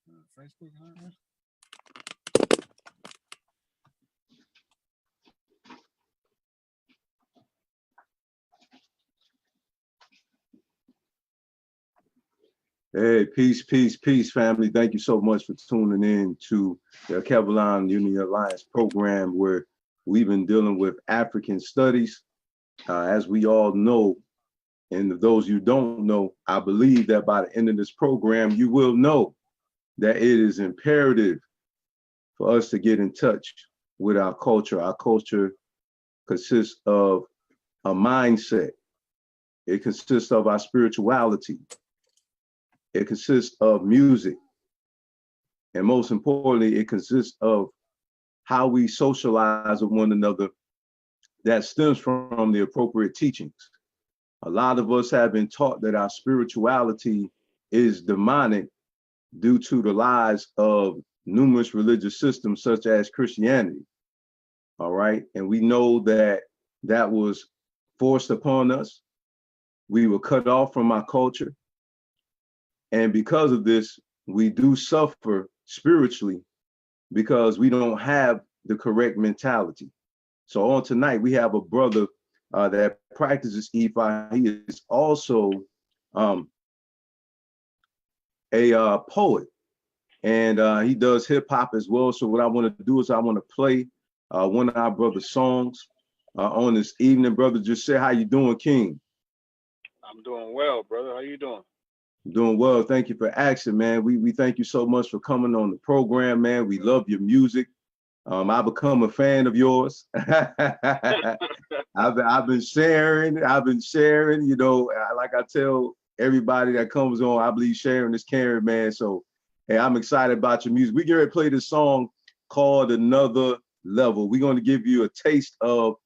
Facebook, huh? Hey, peace, peace, peace, family. Thank you so much for tuning in to the Kevlar Union Alliance program, where we've been dealing with African studies. As we all know, and those you don't know, I believe that by the end of this program, you will know that it is imperative for us to get in touch with our culture. Our culture consists of a mindset. It consists of our spirituality. It consists of music. And most importantly, it consists of how we socialize with one another that stems from the appropriate teachings. A lot of us have been taught that our spirituality is demonic due to the lies of numerous religious systems such as Christianity. All right. And we know that that was forced upon us. We were cut off from our culture. And because of this, we do suffer spiritually because we don't have the correct mentality. So on tonight, we have a brother that practices Ifa. He is also a poet, and he does hip hop as well. So what I want to do is I want to play one of our brother's songs on this evening. Brother, just say how you doing, King? I'm doing well, brother. How you doing? Doing well. Thank you for asking, man. We thank you so much for coming on the program, man. We love your music. I become a fan of yours. I've been sharing. You know, like I tell everybody that comes on, I believe sharing is caring, man. So, hey, I'm excited about your music. We get ready to play this song called "Another Level." We're going to give you a taste of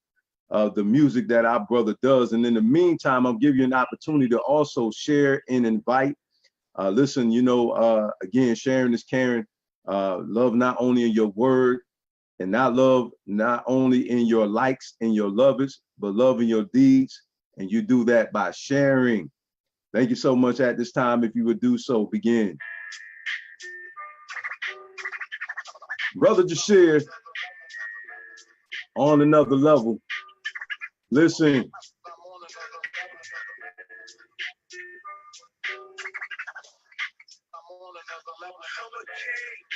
the music that our brother does, and in the meantime, I'll give you an opportunity to also share and invite. Listen, you know, again, sharing is caring. Love not only in your word, and not love not only in your likes and your lovers, but love in your deeds. And you do that by sharing. Thank you so much. At this time, if you would do so, begin. Brother Jasir, on another level. Listen.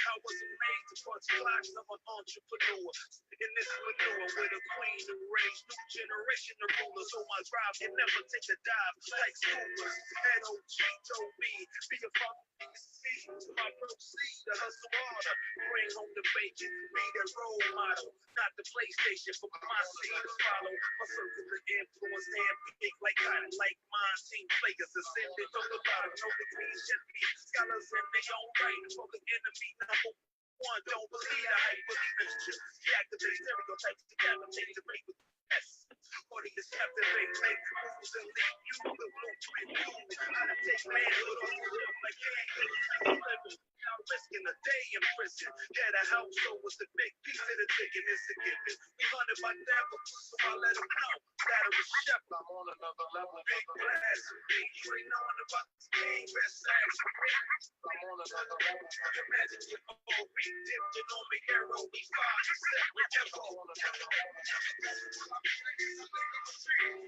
I wasn't made to punch clocks. I'm an entrepreneur. In this manure with a queen who raised new generation of rulers. So my drive can never take a dive like schoolers. NOG told me, be a fucking seed. My proceed to hustle harder. Bring home the bacon. Be the role model. Not the PlayStation for my seed to follow. My circle of influence handpicked like cotton, like mine. Team players ascended from the bottom. No degrees should be scholars in their own right. For the enemy number one, don't believe the hype, believe in shit. Deactivate stereotypes, decapitate the rate with S. Audience captivate, make moves and lead you the blueprint. You how to take manhood off the shelf like living. Now risking a day in prison. Had a household was the big piece of the ticket. It's a given. We hunted by devil, so I let them know that I was chef. I'm on another level. Big blast of me. You ain't knowing about this game. Best sex for me. I'm on another level. Imagine your old week dipped in on me. Arrow, we five, set with tempo.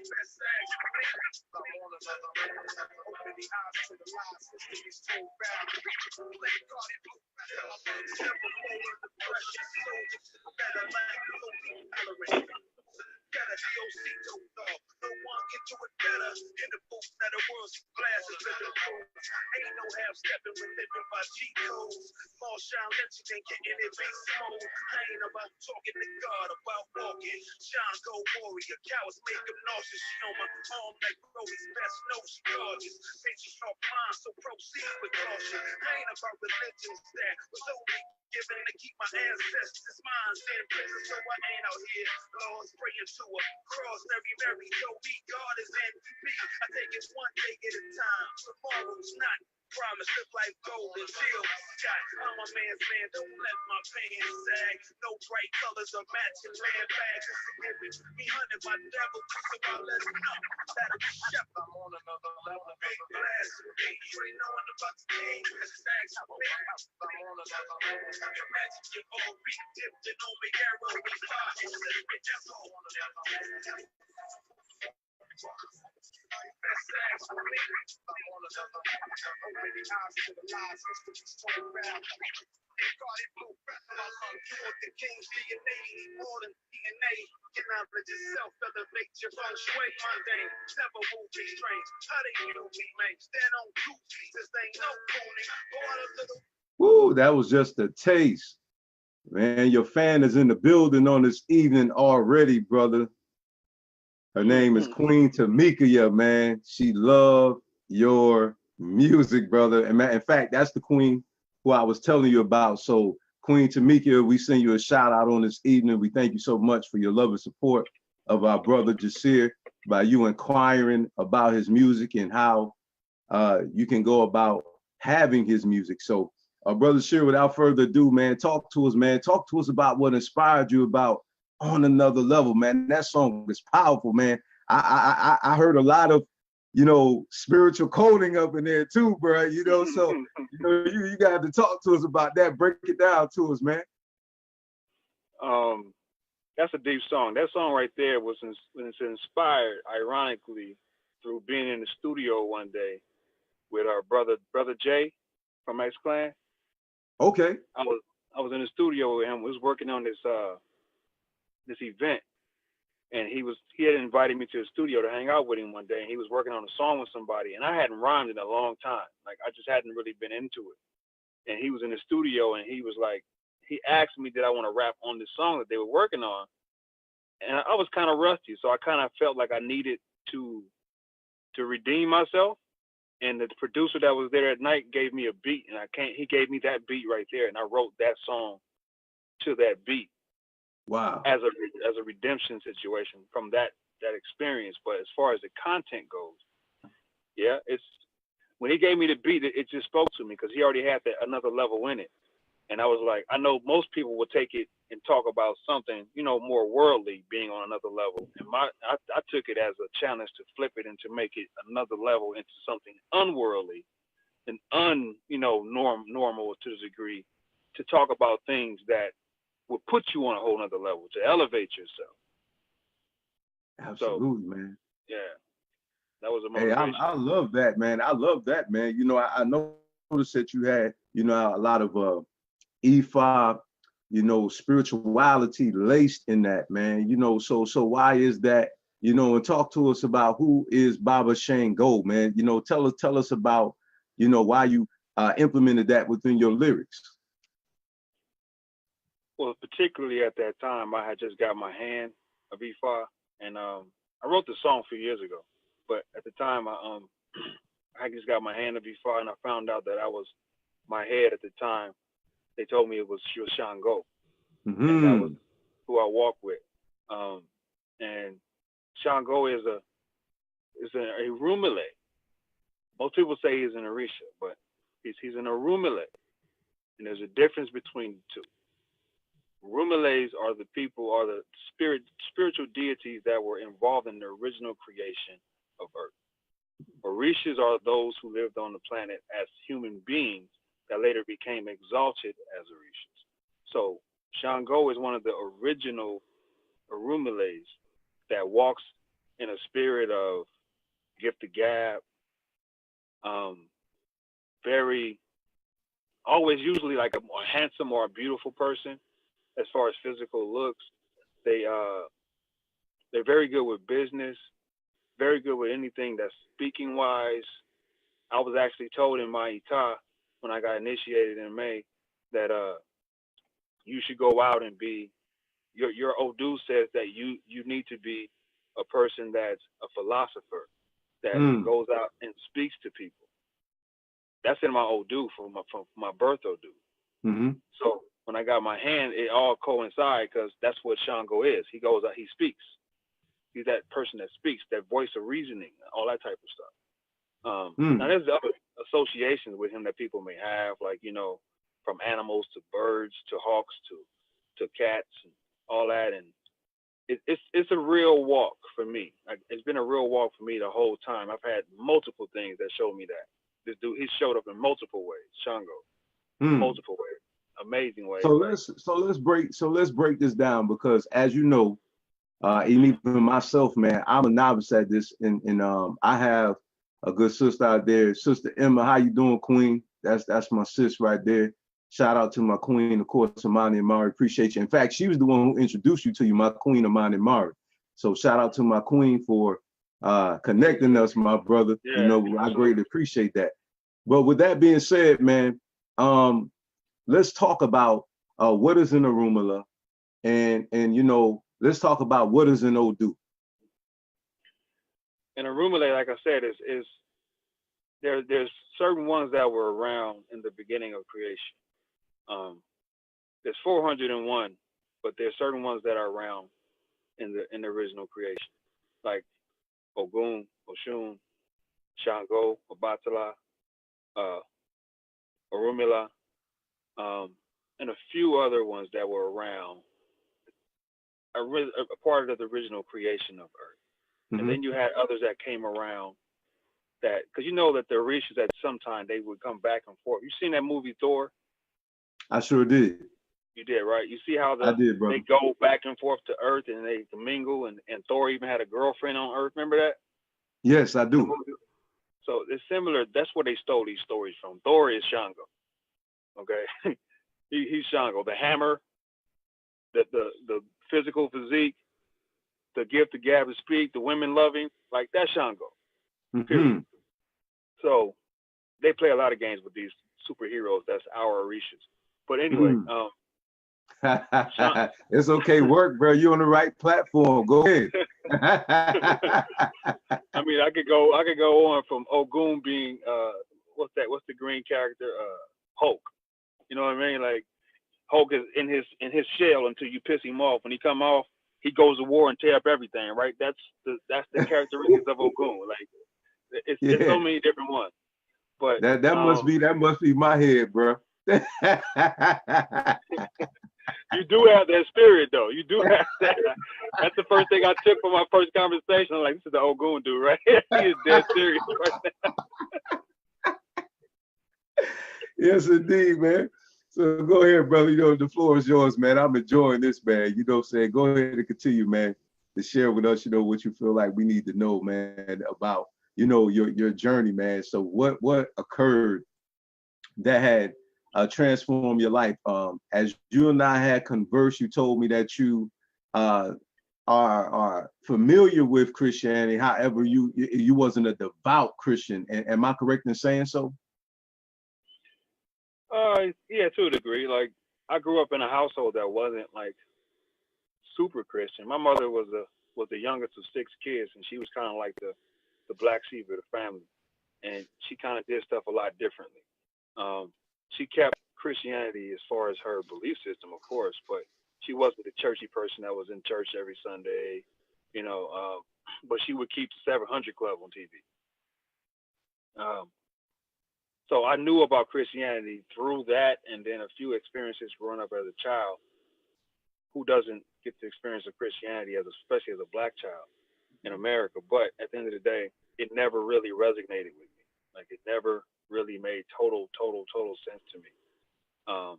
Best sex for me. I'm on another level. Open the eyes to the lies. System is so bad. Never fall under pressure. So better like low tolerance. Got a DOC dope dog. No one can do it better. In the booth, now the world's glasses in the booth. Ain't no half stepping when living by G codes. Marshawn Lynch ain't getting it beast mode. I ain't about talking to God, about walking. John Go warrior, cowards make him nauseous. She on my arm like Brody's best know she gorgeous. Made you sharp mind, so proceed with caution. I ain't about religions that was only given to keep my ancestors' minds in prison, so I ain't out here. Lord's praying to a cross, Mary, told me God is MVP. I take it one day at a time. Tomorrow's not promise, look like gold and chill. Scott, I'm a man's man, don't let my pants sag. No bright colors or matching man bags. It's a given. Me hunted my devil, so I let him know that I'm a chef. I'm on another level. Big blast for me. You ain't knowing about the game. Stacks for me. I'm Woo, that was just a taste. Man, your fan is in the building on this evening already, brother. Her name is Queen Tamika, yeah, man. She loved your music, brother. And man, in fact, that's the queen who I was telling you about. So Queen Tamika, we send you a shout out on this evening. We thank you so much for your love and support of our brother Jasir by you inquiring about his music and how you can go about having his music. So brother Jasir, without further ado, man, talk to us, man. Talk to us about what inspired you about On Another Level, man. That song is powerful, man. I heard a lot of, spiritual coding up in there too, bro. So you got to talk to us about that. Break it down to us, man. That's a deep song. That song right there was inspired, ironically, through being in the studio one day with our brother Jay from X Clan. Okay. I was in the studio with him. We was working on this event, and he had invited me to the studio to hang out with him one day, and he was working on a song with somebody, and I hadn't rhymed in a long time. Like, I just hadn't really been into it. And he was in the studio, and he was like, he asked me, did I want to rap on this song that they were working on? And I was kind of rusty, so I kind of felt like I needed to redeem myself. And the producer that was there at night gave me a beat, and he gave me that beat right there, and I wrote that song to that beat. Wow. As a redemption situation from that experience. But as far as the content goes, yeah, it's when he gave me the beat, it just spoke to me because he already had another level in it. And I was like, I know most people will take it and talk about something, more worldly being on another level. And I took it as a challenge to flip it and to make it another level into something unworldly and normal to a degree, to talk about things that will put you on a whole nother level, to elevate yourself. Absolutely, so, man. Yeah. That was a motivation. Hey, I love that, man. I love that, man. I noticed that you had, a lot of Ifa, spirituality laced in that, man. So why is that? And talk to us about who is Baba Shango, man. Tell us about, why you implemented that within your lyrics. Well, particularly at that time, I had just got my hand of Ifa, and I wrote the song a few years ago. But at the time, I just got my hand of Ifa, and I found out that my head at the time. They told me it was Shango, and that was who I walk with. And Shango is a Rumile. Most people say he's an Orisha, but he's an Orumile, and there's a difference between the two. Rumiles are the spiritual deities that were involved in the original creation of Earth. Orishas are those who lived on the planet as human beings that later became exalted as Orishas. So Shango is one of the original Orumiles that walks in a spirit of gift of gab, always usually like a more handsome or a beautiful person as far as physical looks. They're very good with business, very good with anything that's speaking wise. I was actually told in my Ita when I got initiated in May that you should go out and be your Odu says that you need to be a person that's a philosopher that goes out and speaks to people. That's in my Odu from my birth Odu. Mm-hmm. So when I got my hand, it all coincides because that's what Shango is. He goes out, he speaks. He's that person that speaks, that voice of reasoning, all that type of stuff. Now there's other associations with him that people may have, like, from animals to birds to hawks to cats and all that. And it's a real walk for me. It's been a real walk for me the whole time. I've had multiple things that show me that. This dude, he showed up in multiple ways, Shango, multiple ways. amazing way. So Like, let's break this down because as you know, and even myself, man, I'm a novice at this, and I have a good sister out there, Sister Emma. How you doing, Queen? That's my sis right there. Shout out to my queen, of course, Amani and Mari. Appreciate you. In fact, she was the one who introduced you to you, my queen, Amani and Mari. So shout out to my queen for connecting us, my brother. You yeah, know, I absolutely. greatly appreciate that. But with that being said, man, um, let's talk about what is an arumala, and you know, let's talk about what is an Odu. And a rumor, like I said, is there's certain ones that were around in the beginning of creation. Um, there's 401, but there's certain ones that are around in the original creation, like Ogun, Oshun, Shango, Obatala, uh, Orumila, um, and a few other ones that were around, a part of the original creation of Earth. And Mm-hmm. then you had others that came around that, because you know that the Orishas at some time they would come back and forth. You seen that movie Thor? I sure did. You did, right? You see how I did, they brother. go back and forth to Earth and they mingle, and Thor even had a girlfriend on Earth. Remember that Yes, I in the do. movie? So it's similar. That's where they stole these stories from. Thor is Shango. Okay, he's Shango. The hammer, the physical physique, the gift to gab and speak, the women loving, like that's Shango. Period. Mm-hmm. So they play a lot of games with these superheroes. That's our Orishas. But anyway, Mm. Shan- It's okay, work, bro. You on the right platform. Go ahead. I mean, I could go on from Ogun being what's that? What's the green character? Hulk. You know what I mean? Like Hulk is in his shell until you piss him off. When he come off, he goes to war and tear up everything. Right? That's the characteristics of Ogun. Like it's Yeah, so many different ones. But that must be my head, bro. you do have that spirit though. You do have that. That's the first thing I took from my first conversation. I'm like, this is the Ogun dude, right? He is dead serious right now. Yes, indeed, man. So go ahead, brother. You know, the floor is yours, man. I'm enjoying this, man. You know what I'm saying? Go ahead and continue, man, to share with us, you know, what you feel like we need to know, man, about, you know, your journey, man. So what occurred that had transformed your life? As you and I had conversed, you told me that you uh, are familiar with Christianity. However, you wasn't a devout Christian. Am I correct in saying so? Yeah, to a degree. Like I grew up in a household that wasn't like super Christian. My mother was the youngest of six kids, and she was kind of like the black sheep of the family, and she kind of did stuff a lot differently. She kept Christianity as far as her belief system, of course, but she wasn't the churchy person that was in church every Sunday, you know. But she would keep the 700 Club on TV. Um, so I knew about Christianity through that, and then a few experiences growing up as a child. Who doesn't get the experience of Christianity especially as a black child in America? But at the end of the day, it never really resonated with me. Like it never really made total sense to me. Um,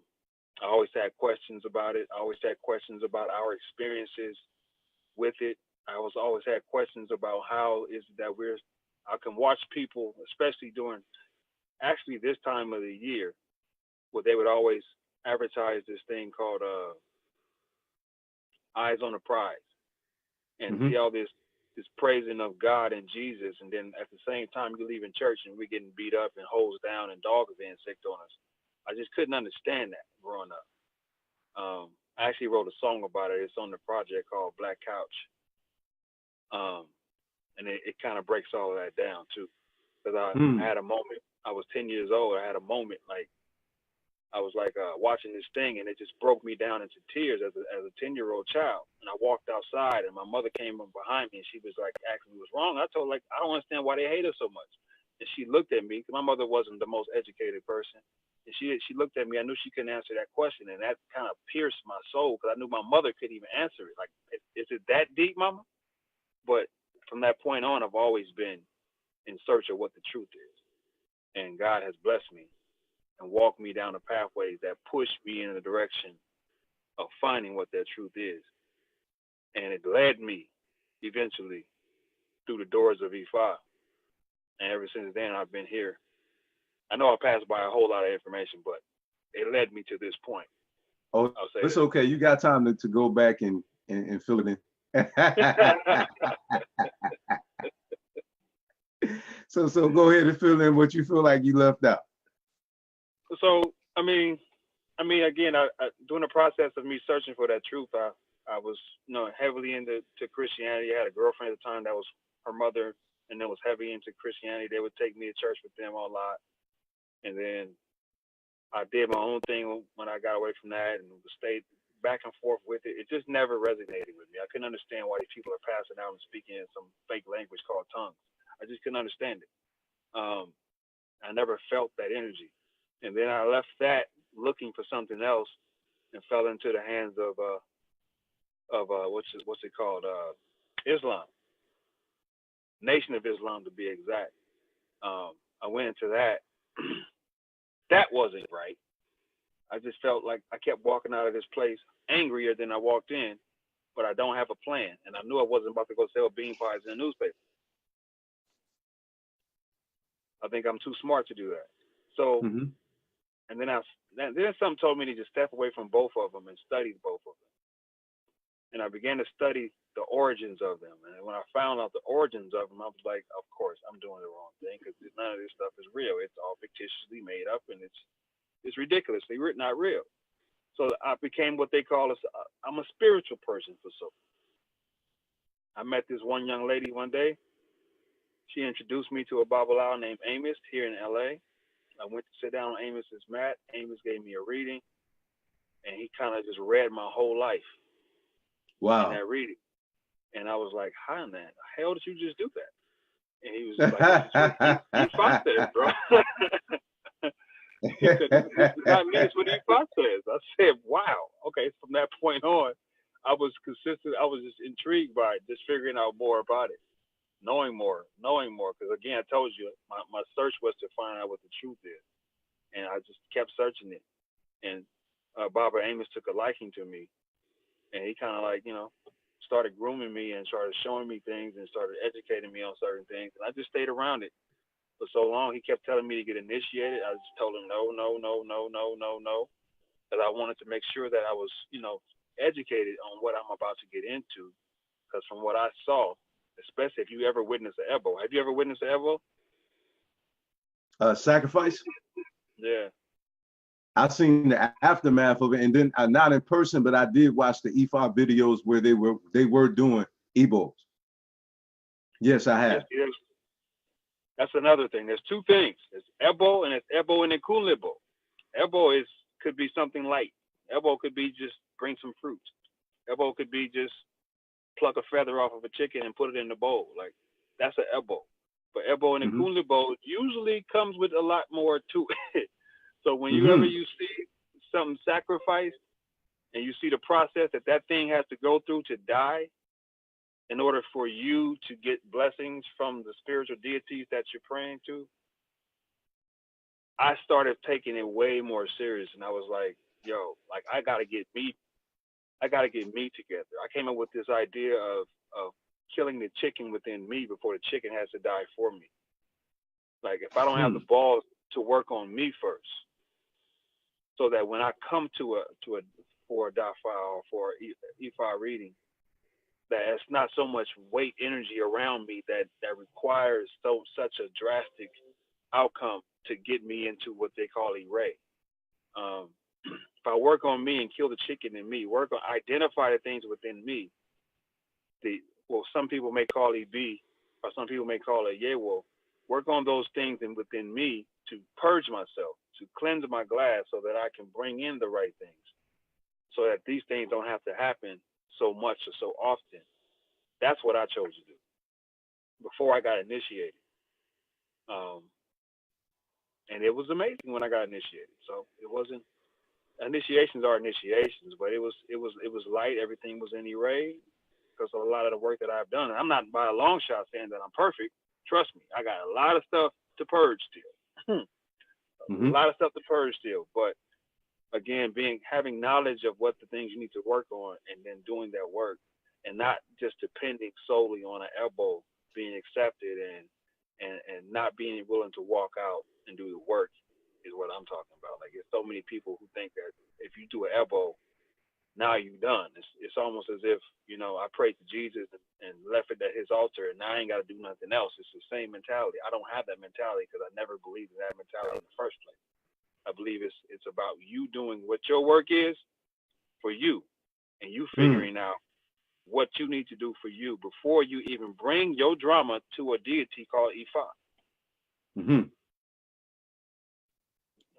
I always had questions about it. I always had questions about our experiences with it. I was always had questions about how is it that I can watch people, especially during actually this time of the year, where they would always advertise this thing called Eyes on the Prize, and Mm-hmm. see all this praising of God and Jesus, and then at the same time you leaving church and we're getting beat up and hosed down and dogs are being sicked on us. I just couldn't understand that growing up. I actually wrote a song about it. It's on the project called Black Couch, um, and it kind of breaks all of that down too. Because I Mm. had a moment. I was 10 years old. I had a moment like I was like watching this thing, and it just broke me down into tears as a 10-year-old child. And I walked outside, and my mother came up behind me, and she was like asking me what's wrong. I told her like I don't understand why they hate us so much. And she looked at me because my mother wasn't the most educated person, and she looked at me. I knew she couldn't answer that question, and that kind of pierced my soul because I knew my mother couldn't even answer it. Like, is it that deep, Mama? But from that point on, I've always been in search of what the truth is, and God has blessed me and walk me down the pathways that push me in the direction of finding what that truth is. And it led me eventually through the doors of Ifa. And ever since then, I've been here. I know I passed by a whole lot of information, but it led me to this point. Oh, it's that. Okay. You got time to go back and fill it in. So go ahead and fill in what you feel like you left out. So, I mean, again, I during the process of me searching for that truth, I was, heavily into Christianity. I had a girlfriend at the time that was her mother, and that was heavy into Christianity. They would take me to church with them a lot, and then I did my own thing when I got away from that, and stayed back and forth with it. It just never resonated with me. I couldn't understand why these people are passing out and speaking in some fake language called tongues. I just couldn't understand it. I never felt that energy, and then I left that looking for something else, and fell into the hands of what's it called, Islam, Nation of Islam to be exact. I went into that. That wasn't right. I just felt like I kept walking out of this place angrier than I walked in, but I don't have a plan, and I knew I wasn't about to go sell bean pies in a newspaper. I think I'm too smart to do that. So, and then something told me to just step away from both of them and study both of them. And I began to study the origins of them. And when I found out the origins of them, I was like, of course, I'm doing the wrong thing, because none of this stuff is real. It's all fictitiously made up, and it's ridiculously not real. So I became what they call I'm a spiritual person for so. I met this one young lady one day. She introduced me to a Babalawo named Amos here in LA. I went to sit down on Amos's mat. Amos gave me a reading, and he kind of just read my whole life. Wow. In that reading. And I was like, how in the hell did you just do that? And he was just like, Ifa says, bro. He said, this is not me, it's what Ifa says. I said, wow. Okay, from that point on, I was consistent. I was just intrigued by it, just figuring out more about it. Knowing more, because again, I told you, my search was to find out what the truth is, and I just kept searching it. And Baba Amos took a liking to me, and he kind of started grooming me and started showing me things and started educating me on certain things, and I just stayed around it for so long. He kept telling me to get initiated. I just told him no, because I wanted to make sure that I was, educated on what I'm about to get into, because from what I saw, especially if you ever witnessed an Ebo. Have you ever witnessed an Ebo? Sacrifice? Yeah. I've seen the aftermath of it, and then not in person, but I did watch the Ifa videos where they were doing Ebos. Yes, I have. Yes. That's another thing. There's two things. There's Ebo and it's Ebo and Ekunlibo. Ebo could be something light. Ebo could be just bring some fruit. Ebo could be just pluck a feather off of a chicken and put it in the bowl. Like, that's an Ebo. But Ebo and Ekunlibo usually comes with a lot more to it. So when you see something sacrificed, and you see the process that thing has to go through to die in order for you to get blessings from the spiritual deities that you're praying to, I started taking it way more serious. And I was like, yo, like, I gotta get me together. I came up with this idea of killing the chicken within me before the chicken has to die for me. Like, if I don't have the balls to work on me first, so that when I come for a dafa or for Ifa reading, that it's not so much weight energy around me that requires such a drastic outcome to get me into what they call E-Ray. If I work on me and kill the chicken in me, identify the things within me, some people may call EB, or some people may call it Yewo, work on those things within me to purge myself, to cleanse my glass so that I can bring in the right things, so that these things don't have to happen so much or so often. That's what I chose to do before I got initiated. And it was amazing when I got initiated. So it wasn't, initiations are initiations, but it was light. Everything was in E-Ray because of a lot of the work that I've done. And I'm not by a long shot saying that I'm perfect. Trust me, I got a lot of stuff to purge still. Mm-hmm. A lot of stuff to purge still, but again, having knowledge of what the things you need to work on, and then doing that work, and not just depending solely on an elbow being accepted, and not being willing to walk out and do the work is what I'm talking about. Like, there's so many people who think that if you do an elbow, now you're done. It's almost as if, I prayed to Jesus and left it at his altar, and now I ain't got to do nothing else. It's the same mentality. I don't have that mentality because I never believed in that mentality in the first place. I believe it's about you doing what your work is for you, and you figuring out what you need to do for you before you even bring your drama to a deity called Ifa. Mm-hmm.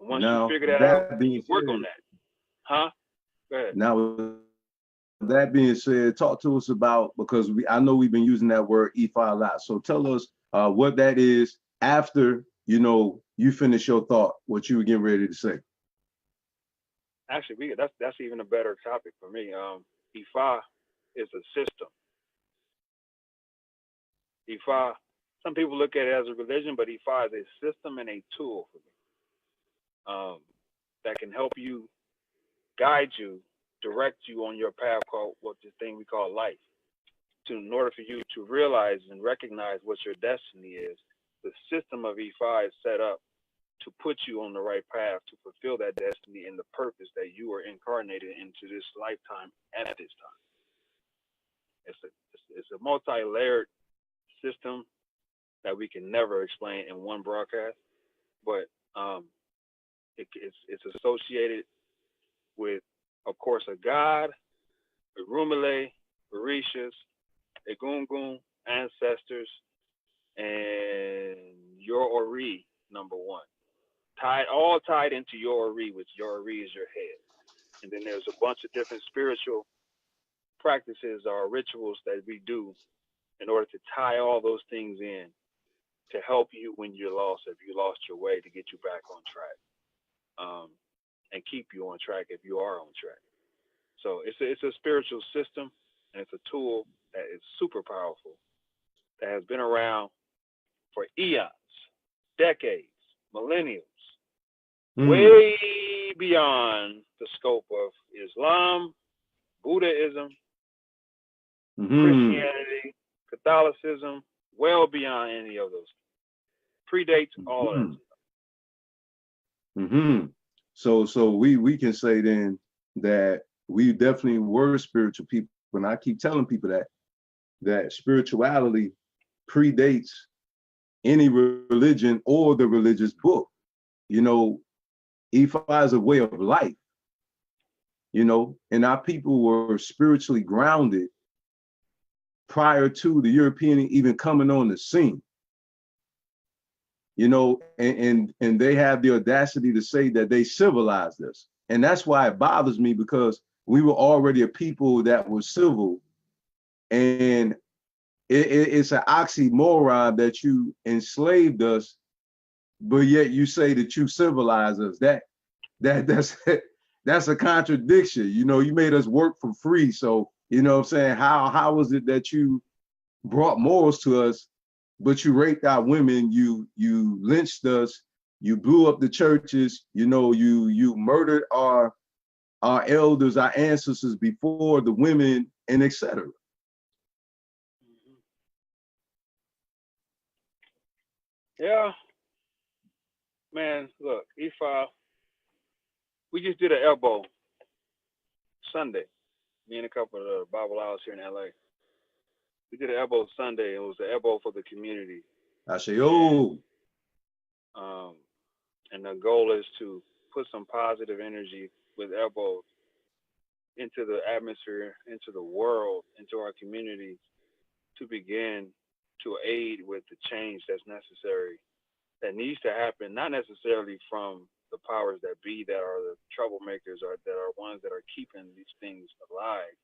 Once you Now, figure that out, that being work said, on that. Huh? Go ahead. now that being said, talk to us about, because I know we've been using that word Ifa a lot. So tell us what that is after you finish your thought, what you were getting ready to say. Actually, that's even a better topic for me. Ifa is a system. Ifa, some people look at it as a religion, but Ifa is a system and a tool for me, that can help you, guide you, direct you on your path called what this thing we call life. In order for you to realize and recognize what your destiny is, the system of Ifa is set up to put you on the right path to fulfill that destiny and the purpose that you are incarnated into this lifetime at this time. It's a multi-layered system that we can never explain in one broadcast, but it's associated with, of course, a god, a Rumile, Orishas, Egungun, ancestors, and your Ori, number one. All tied into your Ori, which your Ori is your head. And then there's a bunch of different spiritual practices or rituals that we do in order to tie all those things in to help you when you're lost, if you lost your way, to get you back on track, and keep you on track if you are on track. So it's a spiritual system, and it's a tool that is super powerful, that has been around for eons, decades, millennials, way beyond the scope of Islam, Buddhism, Christianity, Catholicism, well beyond any of those. Predates all of that. So we can say then that we definitely were spiritual people, and I keep telling people that spirituality predates any religion or the religious book. Ifa is a way of life, and our people were spiritually grounded prior to the European even coming on the scene. And they have the audacity to say that they civilized us. And that's why it bothers me, because we were already a people that were civil, and it's an oxymoron that you enslaved us, but yet you say that you civilized us. That's a contradiction. You made us work for free. So, what I'm saying? How was it that you brought morals to us, but you raped our women, you lynched us, you blew up the churches, you murdered our elders, our ancestors before the women, and etc. Yeah, man. Look, Ifa, we just did an elbow Sunday. Me and a couple of Bible hours here in LA. We did an elbow Sunday. It was the elbow for the community. I say, oh. And the goal is to put some positive energy with elbows into the atmosphere, into the world, into our communities, to begin to aid with the change that's necessary, that needs to happen, not necessarily from the powers that be, that are the troublemakers, or that are ones that are keeping these things alive,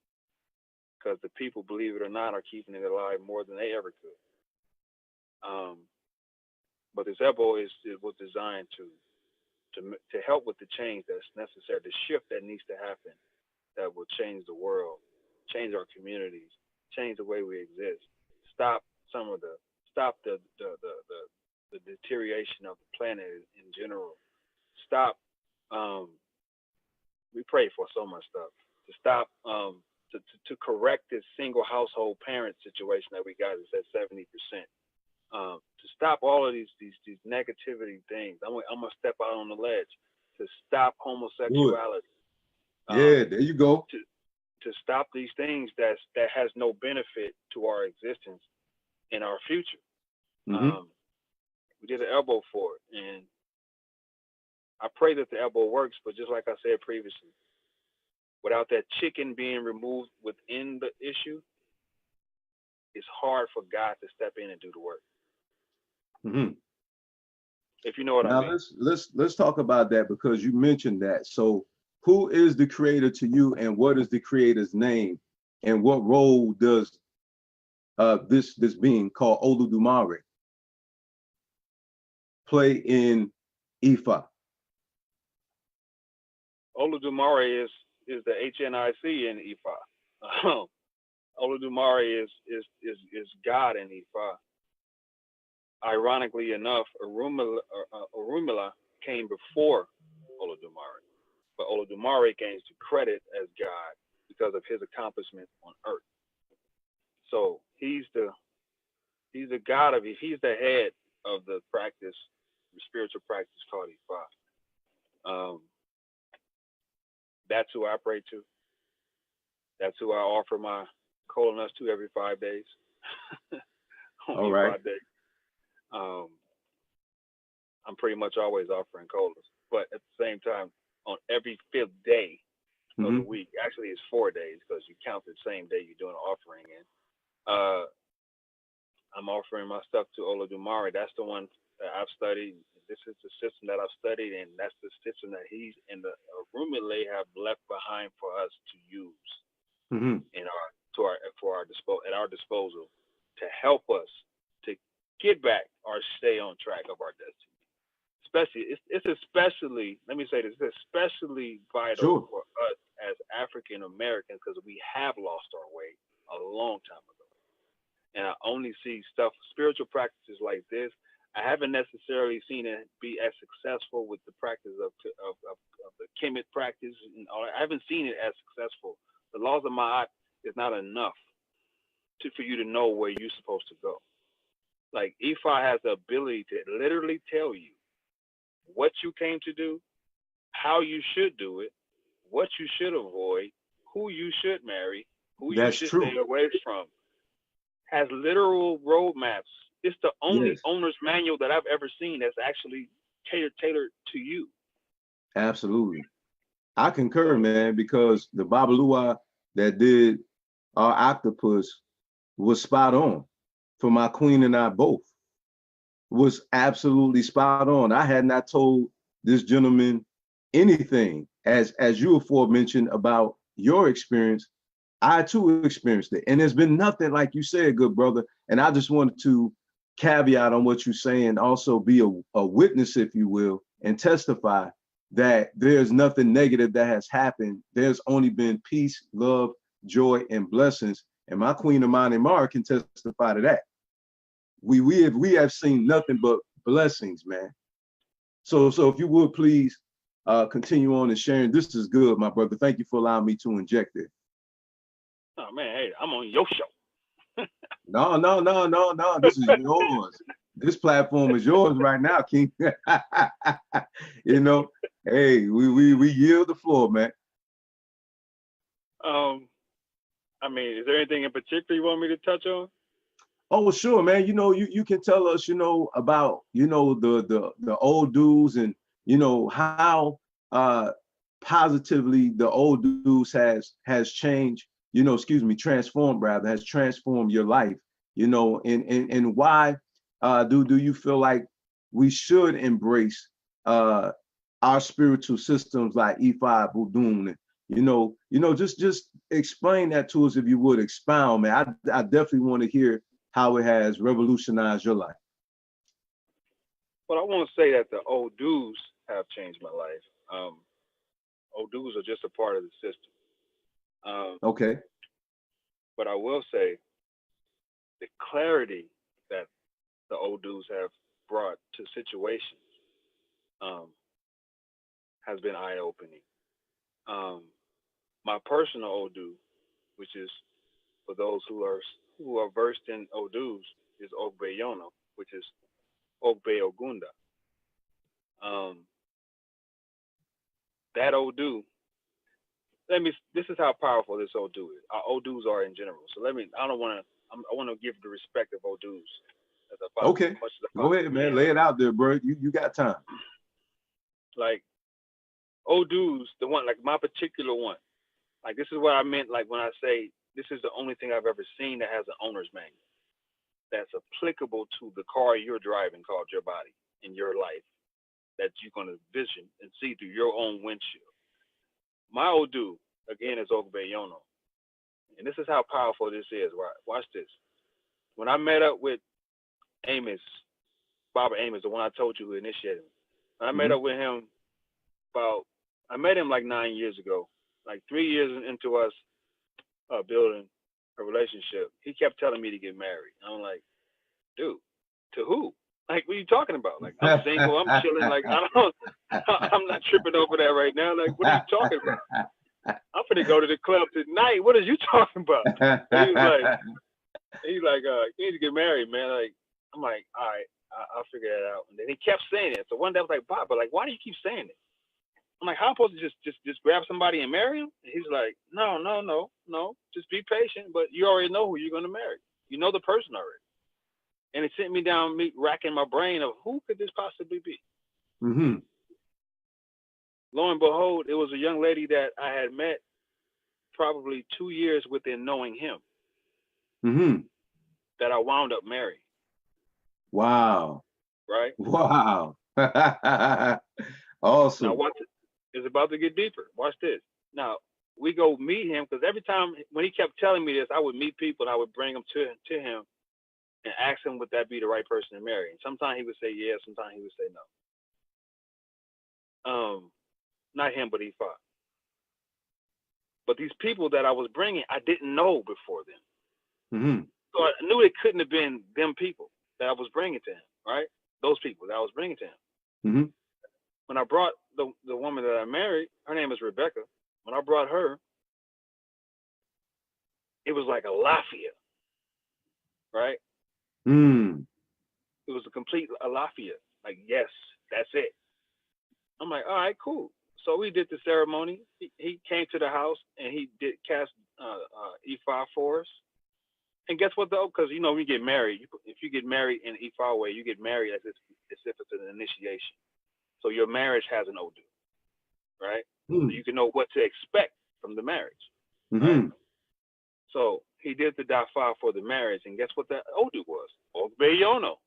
because the people, believe it or not, are keeping it alive more than they ever could. But this elbow was designed to help with the change that's necessary, the shift that needs to happen, that will change the world, change our communities, change the way we exist, stop the deterioration of the planet in general, stop. We pray for so much stuff to stop. To correct this single household parent situation that we got is at 70%. To stop all of these negativity things, I'm gonna step out on the ledge to stop Good. homosexuality. Yeah, there you go. To stop these things that has no benefit to our existence in our future. Mm-hmm. We did an elbow for it, and I pray that the elbow works. But just like I said previously, without that chicken being removed within the issue, it's hard for God to step in and do the work. Mm-hmm. If you know what I Now mean. let's talk about that because you mentioned that. So who is the creator to you, and what is the creator's name, and what role does this being called Oludumare play in Ifa? Oludumare is the HNIC in Ifa. Oludumare is God in Ifa. Ironically enough, Orunmila came before Oludumare, but Oludumare gains the credit as God because of his accomplishments on Earth. So he's the God of it. He's the head of the practice, the spiritual practice called Ifa. That's who I pray to. That's who I offer my cola nuts to every 5 days. All right. 5 days. I'm pretty much always offering colas, but at the same time, on every 5th day of the week, actually it's 4 days because you count the same day you're doing an offering in. I'm offering my stuff to Oludumare. That's the one that I've studied. This is the system that I've studied, and that's the system that he's and the Rumile have left behind for us to use in at our disposal to help us to get back or stay on track of our destiny. Especially, it's especially, let me say this, it's especially vital for us as African Americans because we have lost our way a long time ago. And I only see spiritual practices like this. I haven't necessarily seen it be as successful with the practice of the Kemet practice and all that. I haven't seen it as successful. The laws of Ma'at is not enough for you to know where you're supposed to go. Like Ifa has the ability to literally tell you what you came to do, how you should do it, what you should avoid, who you should marry, who you should stay away from. Has literal roadmaps. It's the only owner's manual that I've ever seen that's actually tailored to you. Absolutely. I concur, man, because the Babalua that did our octopus was spot on for my queen and I both. Was absolutely spot on. I had not told this gentleman anything, as you aforementioned about your experience. I too experienced it, and there's been nothing like you said, good brother. And I just wanted to caveat on what you're saying, also be a witness, if you will, and testify that there's nothing negative that has happened. There's only been peace, love, joy, and blessings. And my queen Amani Mara can testify to that. We have seen nothing but blessings, man. So if you would please continue on and sharing. This is good, my brother. Thank you for allowing me to inject it. Oh man, hey, I'm on your show. No. This is yours. This platform is yours right now, King. You know, hey, we yield the floor, man. I mean, is there anything in particular you want me to touch on? Oh, sure, man. You know, you can tell us, about, the old dudes and, how positively the old dudes has changed, transformed rather, has transformed your life, and why do you feel like we should embrace our spiritual systems like Ifa Budun? Just explain that to us if you would, expound, man. I definitely want to hear how it has revolutionized your life. Well, I want to say that the old dudes have changed my life. Old dudes are just a part of the system. Okay. But I will say the clarity that the old dudes have brought to situations has been eye-opening. Um, my personal Odu, which is for those who are versed in Odus, is Ogbeyono, which is Ogbe Ogunda. Um, that Odu, this is how powerful this Odu is. Our Odus are in general. So I don't want to, I want to give the respect of Odus as Okay. much as I Go ahead, possibly man. can. Lay it out there, bro. You got time. Like Odus, the one, like my particular one, like this is what I meant, like when I say this is the only thing I've ever seen that has an owner's manual that's applicable to the car you're driving called your body in your life that you're going to vision and see through your own windshield. My Odu, again, is Ogbeyono. And this is how powerful this is. Watch this. When I met up with Amos, Baba Amos, the one I told you who initiated me, when I met up with him I met him like 9 years ago, like 3 years into us building a relationship. He kept telling me to get married. I'm like, dude, to who? Like, what are you talking about? Like, I'm single, I'm chilling. Like, I'm not tripping over that right now. Like, what are you talking about? I'm finna go to the club tonight. What are you talking about? And he's like, you need to get married, man. Like, I'm like, all right, I'll figure that out. And then he kept saying it. So one day I was like, Bob, but like, why do you keep saying it? I'm like, how am I supposed to just grab somebody and marry him? And he's like, no. Just be patient, but you already know who you're gonna marry. You know the person already. And it sent me down, racking my brain of who could this possibly be? Mm-hmm. Lo and behold, it was a young lady that I had met probably 2 years within knowing him that I wound up marrying. Wow. Right? Wow. Awesome. Now watch it. It's about to get deeper. Watch this. Now we go meet him because every time when he kept telling me this, I would meet people and I would bring them to him and ask him would that be the right person to marry. And sometimes he would say yes, sometimes he would say no. Not him, but Ifa. But these people that I was bringing, I didn't know before then. So I knew it couldn't have been them people that I was bringing to him, right? Those people that I was bringing to him. When I brought the woman that I married, her name is Rebecca. When I brought her, it was like a lafia, right? It was a complete lafia. Like, yes, that's it. I'm like, all right, cool. So we did the ceremony. He came to the house and he did cast Ifa for us. And guess what though? Because you know, we get married. If you get married in Ifa way, you get married as if it's an initiation. So your marriage has an Odu, right? So you can know what to expect from the marriage. Right? So he did the dafa for the marriage, and guess what that Odu was? Ogbeyono.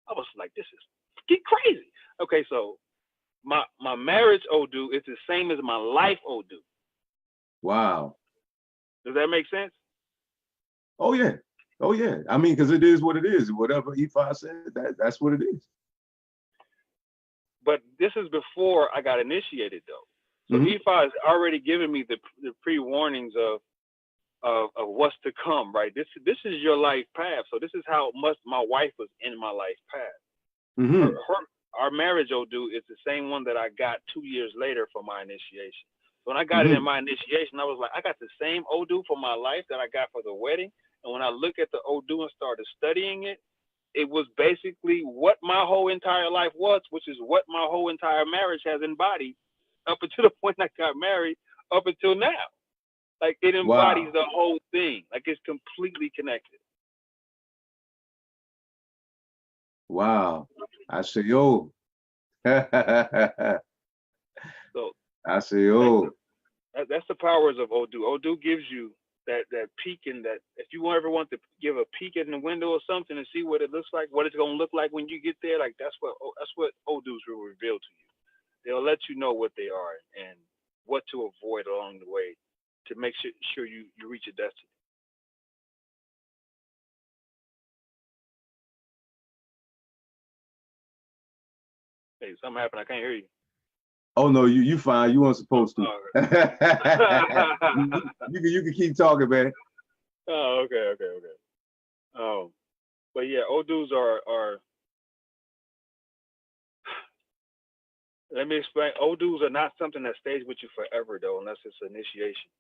I was like, this is fucking crazy. Okay, so my marriage Odu is the same as my life Odu. Wow. Does that make sense? Oh yeah. Oh yeah. I mean, because it is what it is. Whatever Ifa said, that's what it is. But this is before I got initiated though. So Ifa has already given me the pre-warnings of what's to come, right? This is your life path. So this is how much my wife was in my life path. Our marriage Odu is the same one that I got 2 years later for my initiation. So when I got it in my initiation, I was like, I got the same Odu for my life that I got for the wedding. And when I look at the Odu and started studying it, it was basically what my whole entire life was, which is what my whole entire marriage has embodied up until the point I got married, up until now. Like it embodies the whole thing. Like it's completely connected. Wow. I say, yo. So I say, oh. That's the powers of Odu. Odu gives you that peek in that. If you ever want to give a peek in the window or something and see what it looks like, what it's gonna look like when you get there, like that's what Odus will reveal to you. They'll let you know what they are and what to avoid along the way to make sure you reach your destiny. Hey, something happened. I can't hear you. Oh no, you fine. You weren't supposed to. you can keep talking, man. Oh, okay. But yeah, Odus are Let me explain. Odus are not something that stays with you forever, though, unless it's initiation.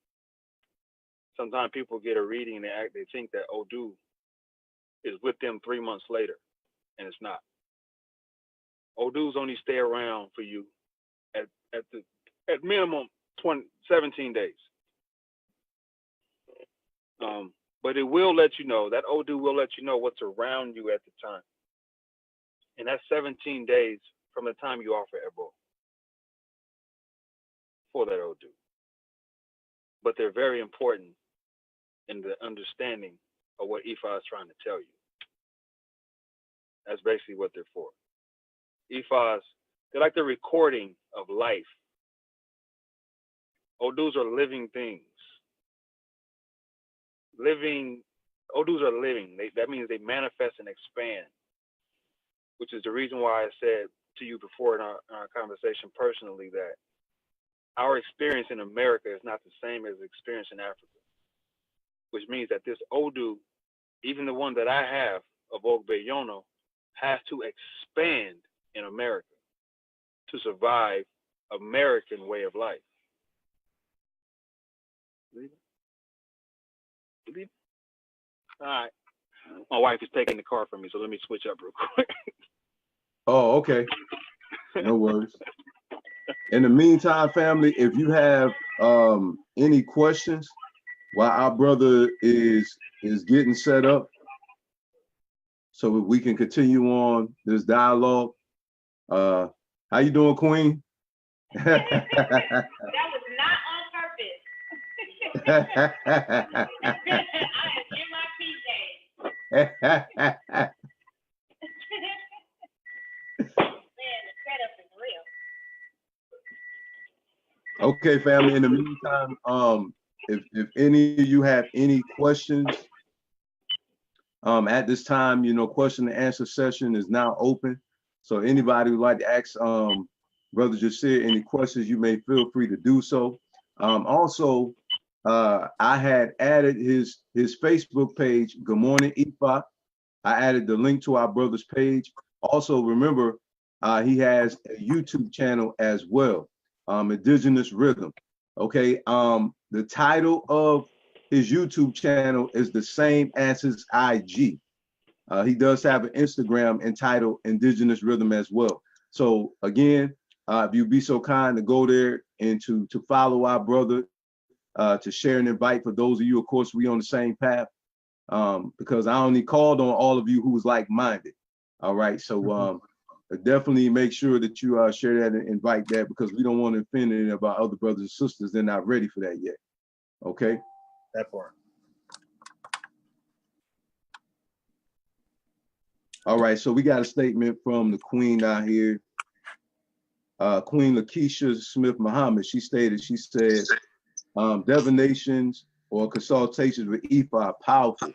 Sometimes people get a reading and they think that Odu is with them 3 months later, and it's not. Odus only stay around for you at at the at minimum 17 days. But it will let you know that Odu will let you know what's around you at the time, and that's 17 days from the time you offer Ebo for that Odu. But they're very important in the understanding of what Ifa is trying to tell you. That's basically what they're for. Ifas, they're like the recording of life. Odus are living things. Odus are living. That means they manifest and expand, which is the reason why I said to you before in our conversation personally that our experience in America is not the same as the experience in Africa, which means that this Odu, even the one that I have of Ogbeyono, has to expand in America to survive American way of life. Believe it? Believe it? All right. My wife is taking the car from me, so let me switch up real quick. Oh, okay. No worries. In the meantime, family, if you have any questions while our brother is getting set up, so we can continue on this dialogue. How you doing, Queen? That was not on purpose. I am in my PJs. Man, the setup is real. Okay, family. In the meantime, if any of you have any questions, at this time, question and answer session is now open. So anybody would like to ask Brother Jasir any questions, you may feel free to do so. Also, I had added his Facebook page, Good Morning Ifa. I added the link to our brother's page. Also, remember, he has a YouTube channel as well, Indigenous Rhythm. Okay, the title of his YouTube channel is the same as his IG. He does have an Instagram entitled Indigenous Rhythm as well. So again, if you'd be so kind to go there and to follow our brother, to share and invite for those of you, of course, we on the same path, because I only called on all of you who was like-minded. All right, so definitely make sure that you share that and invite that, because we don't want to offend any of our other brothers and sisters. They're not ready for that yet. Okay. That part. All right, so we got a statement from the Queen out here. Queen Lakeisha Smith Muhammad, she said, divinations or consultations with Ifa are powerful.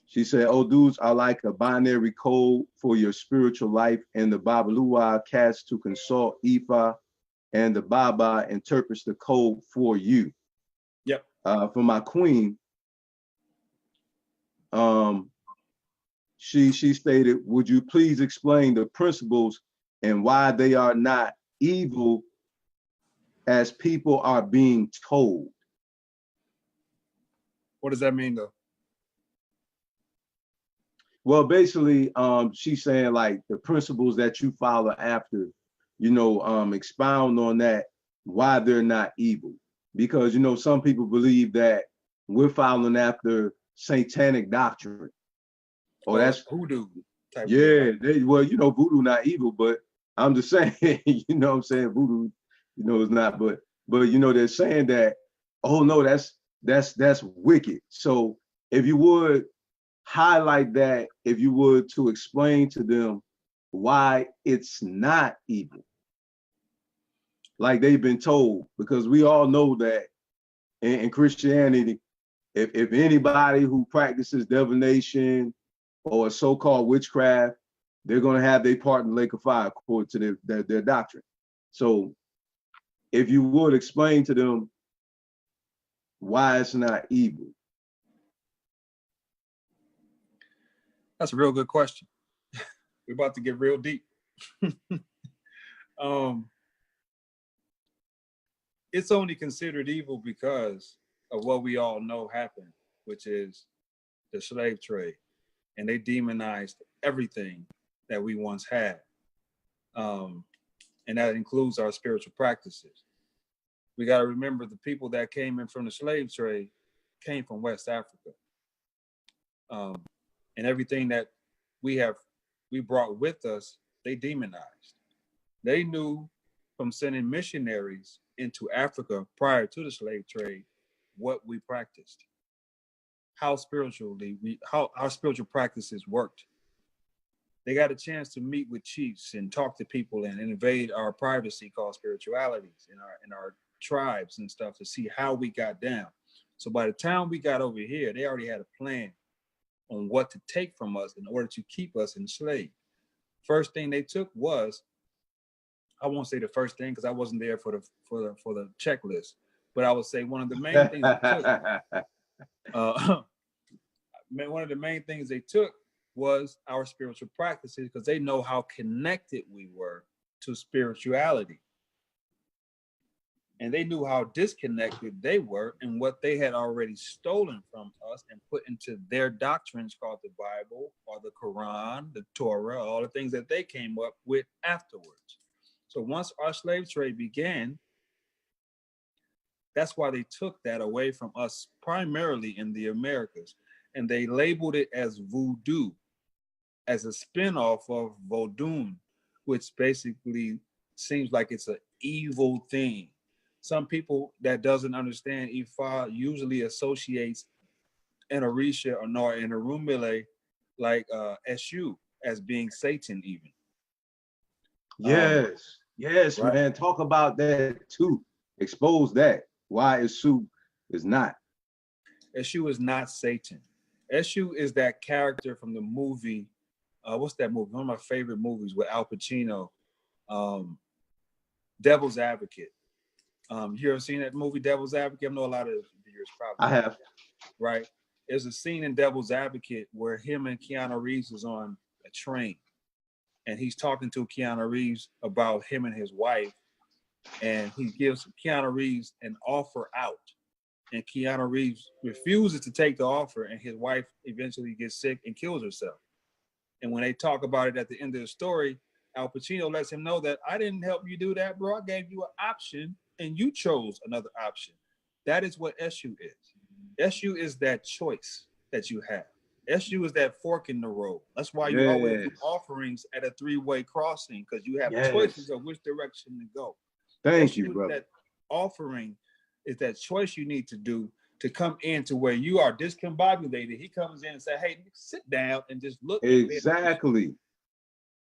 She said, Odus are like a binary code for your spiritual life, and the Babalua cast to consult Ifa, and the Baba interprets the code for you. Yep. For my queen, she stated, would you please explain the principles and why they are not evil as people are being told? What does that mean, though? Well, basically, she's saying like the principles that you follow after, expound on that, why they're not evil. Because, some people believe that we're following after satanic doctrine. Oh, that's voodoo type. Yeah, voodoo not evil, but I'm just saying, what I'm saying, voodoo, is not, but they're saying that, oh no, that's wicked. So if you would highlight that, if you would, to explain to them why it's not evil, like they've been told, because we all know that in Christianity, if anybody who practices divination or so-called witchcraft, they're going to have their part in the lake of fire according to their doctrine. So if you would explain to them why it's not evil. That's a real good question. We're about to get real deep. um, it's only considered evil because of what we all know happened, which is the slave trade, and they demonized everything that we once had, and that includes our spiritual practices. We got to remember the people that came in from the slave trade came from West Africa, and everything that we brought with us, they demonized. They knew from sending missionaries into Africa prior to the slave trade what we practiced, how how our spiritual practices worked. They got a chance to meet with chiefs and talk to people and invade our privacy called spiritualities in our tribes and stuff to see how we got down. So by the time we got over here, they already had a plan on what to take from us in order to keep us enslaved. First thing they took was, I won't say the first thing because I wasn't there for the checklist, but I would say one of the main things they took, one of the main things they took was our spiritual practices because they know how connected we were to spirituality. And they knew how disconnected they were and what they had already stolen from us and put into their doctrines called the Bible or the Quran, the Torah, all the things that they came up with afterwards. So once our slave trade began, that's why they took that away from us primarily in the Americas. And they labeled it as voodoo, as a spinoff of Vodun, which basically seems like it's an evil thing. Some people that doesn't understand Ifa usually associates an Orisha or nor an Orumile like Eshu as being Satan even. Yes, yes, Right. man. Talk about that too. Expose that. Why Isu is not. Eshu is not Satan. Eshu is that character from the movie. What's that movie? One of my favorite movies with Al Pacino, Devil's Advocate. You ever seen that movie, Devil's Advocate? I know a lot of viewers probably I have. right? There's a scene in Devil's Advocate where him and Keanu Reeves is on a train, and he's talking to Keanu Reeves about him and his wife, and he gives Keanu Reeves an offer out, and Keanu Reeves refuses to take the offer, and his wife eventually gets sick and kills herself. And when they talk about it at the end of the story, Al Pacino lets him know that I didn't help you do that, bro. I gave you an option and you chose another option. That is what SU is. SU is that choice that you have. SU is that fork in the road. That's why you always do Yes. offerings at a three-way crossing, because you have Yes. choices of which direction to go. Thank SU you, brother. That offering is that choice you need to do to come into where you are discombobulated. He comes in and say, hey, sit down and just look. Exactly.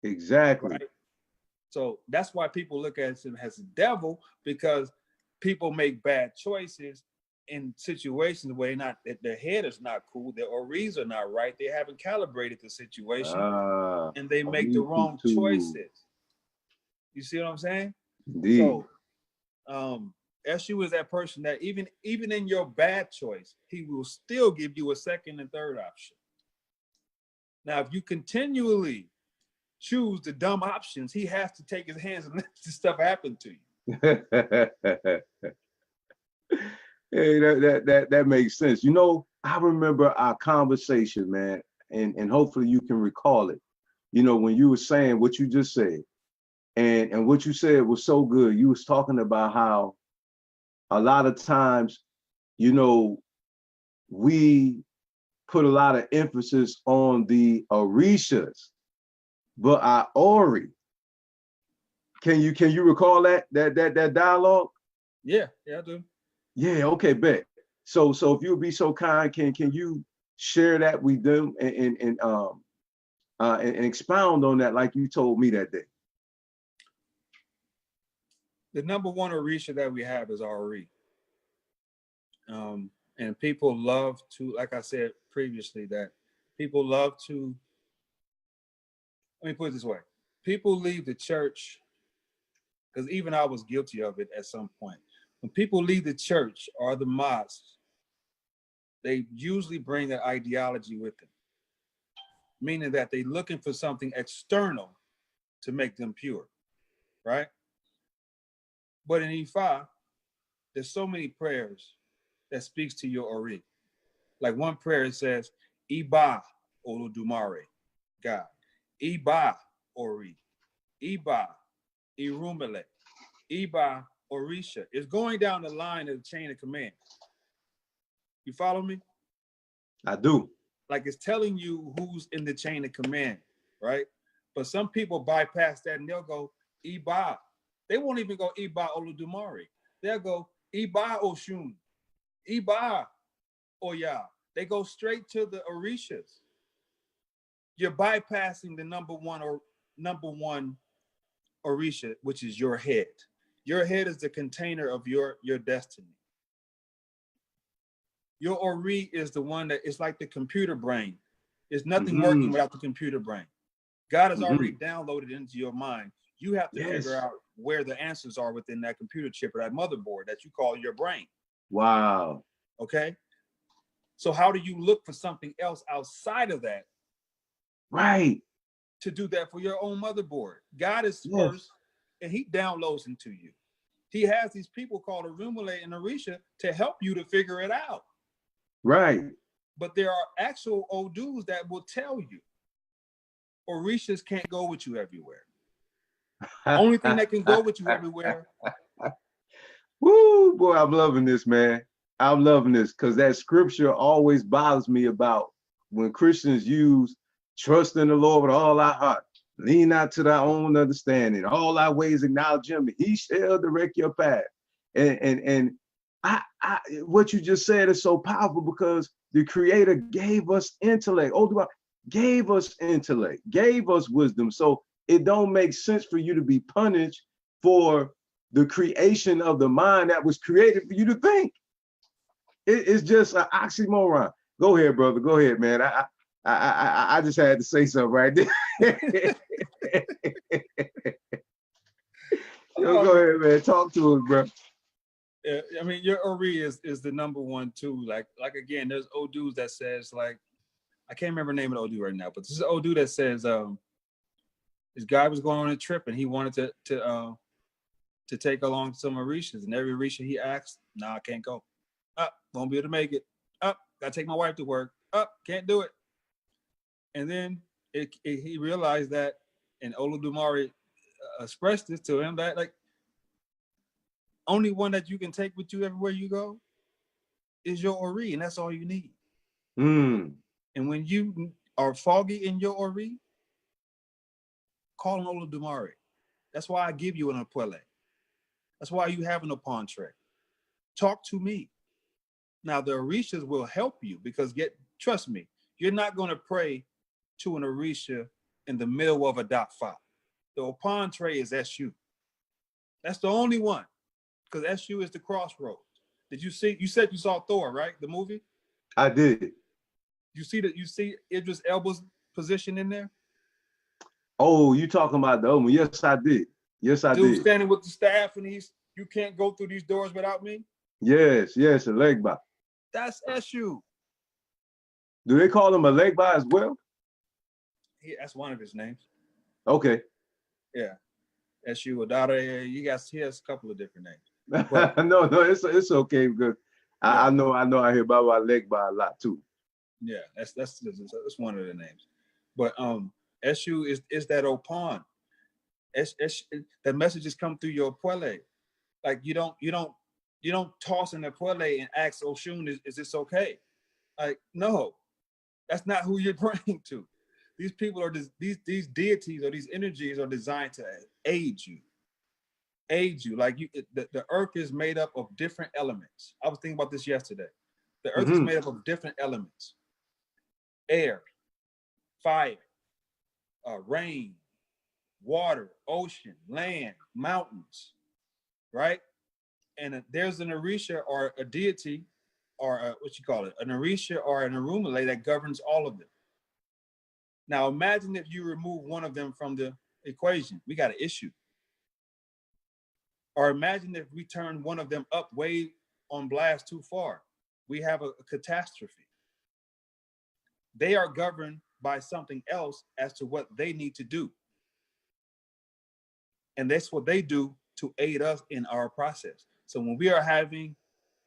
Exactly. Right? So that's why people look at him as a devil, because people make bad choices in situations where their head is not cool, their ovaries are not right, they haven't calibrated the situation, and they make the wrong choices. You see what I'm saying? Indeed. So SU is that person that even in your bad choice, he will still give you a second and third option. Now, if you continually choose the dumb options, he has to take his hands and let this stuff happen to you. Hey, that makes sense. You know, I remember our conversation, man, and hopefully you can recall it. You know, when you were saying what you just said, and what you said was so good. You was talking about how a lot of times, you know, we put a lot of emphasis on the Orishas, but our Ori. Can you recall that dialogue? Yeah, I do. Yeah, okay, bet. So if you would be so kind, can you share that with them and expound on that like you told me that day? The number one Orisha that we have is Ori. And people love to, like I said previously, that people love to, let me put it this way. People leave the church, because even I was guilty of it at some point. When people leave the church or the mosque, they usually bring their ideology with them, meaning that they're looking for something external to make them pure, right? But in Ifa, there's so many prayers that speaks to your Ori. Like one prayer it says, Iba Olodumare, God. Iba Ori. Iba Irumele. Iba Orisha. It's going down the line of the chain of command. You follow me? I do. Like it's telling you who's in the chain of command, right? But some people bypass that and they'll go Iba. They won't even go Iba Oludumare. They'll go Iba Oshun, Iba Oya. They go straight to the Orishas. You're bypassing the number one Orisha, which is your head. Your head is the container of your destiny. Your Ori is the one that is like the computer brain. There's nothing working without the computer brain. God has already downloaded into your mind. You have to figure out where the answers are within that computer chip or that motherboard that you call your brain. Wow. Okay. So how do you look for something else outside of that? Right. To do that for your own motherboard. God is first, and he downloads into you. He has these people called Arumule and Orisha to help you to figure it out. Right. But there are actual Odus that will tell you Orishas can't go with you everywhere. Only thing that can go with you everywhere. Woo, boy, I'm loving this, man. I'm loving this because that scripture always bothers me about when Christians use trust in the Lord with all our heart, lean not to thy own understanding, all our ways acknowledge him, he shall direct your path. And I what you just said is so powerful because the Creator gave us intellect. Gave us intellect, gave us wisdom. So it don't make sense for you to be punished for the creation of the mind that was created for you to think. It's just an oxymoron. Go ahead, brother. Go ahead, man. I just had to say something right there. Go ahead, man. Talk to us, bro. I mean, your Ori is the number one too. Like again, there's Odus that says like, I can't remember the name of the Odu right now, but this is Odu that says this guy was going on a trip and he wanted to take along some Orishas, and every Orisha he asked, "Nah, I can't go. Won't be able to make it. Gotta take my wife to work. Can't do it." And then he realized that, and Olodumare expressed this to him that like, only one that you can take with you everywhere you go is your Ori, and that's all you need. And when you are foggy in your Ori, call on Olodumare. That's why I give you an Apwele. That's why you have an Apontre. Talk to me. Now the Orishas will help you because trust me, you're not going to pray to an Orisha in the middle of a dot fa. The Apontre is SU. That's the only one because SU is the crossroads. Did you see? You said you saw Thor, right? The movie. I did. You see Idris Elba's position in there? Oh, you talking about the other one? Yes, I did. Yes, I Dude did. standing with the staff and you can't go through these doors without me? Yes, a leg bar. That's SU. Do they call him a leg bar as well? That's one of his names. Okay. Yeah. SU Adare. He has a couple of different names. But, no, it's okay because I know I hear about my leg bar a lot too. Yeah, that's one of the names. But SU is that Opon. That messages come through your Puele. Like you don't toss in the Puele and ask Oshun, is this okay? Like, no, that's not who you're praying to. These people are these deities or these energies are designed to aid you. Like the earth is made up of different elements. I was thinking about this yesterday. The earth is made up of different elements: air, fire, rain, water, ocean, land, mountains, right? And there's an Orisha or a deity or an Orisha or an Arumale that governs all of them. Now imagine if you remove one of them from the equation, we got an issue. Or imagine if we turn one of them up way on blast too far, we have a catastrophe. They are governed by something else as to what they need to do. And that's what they do to aid us in our process. So when we are having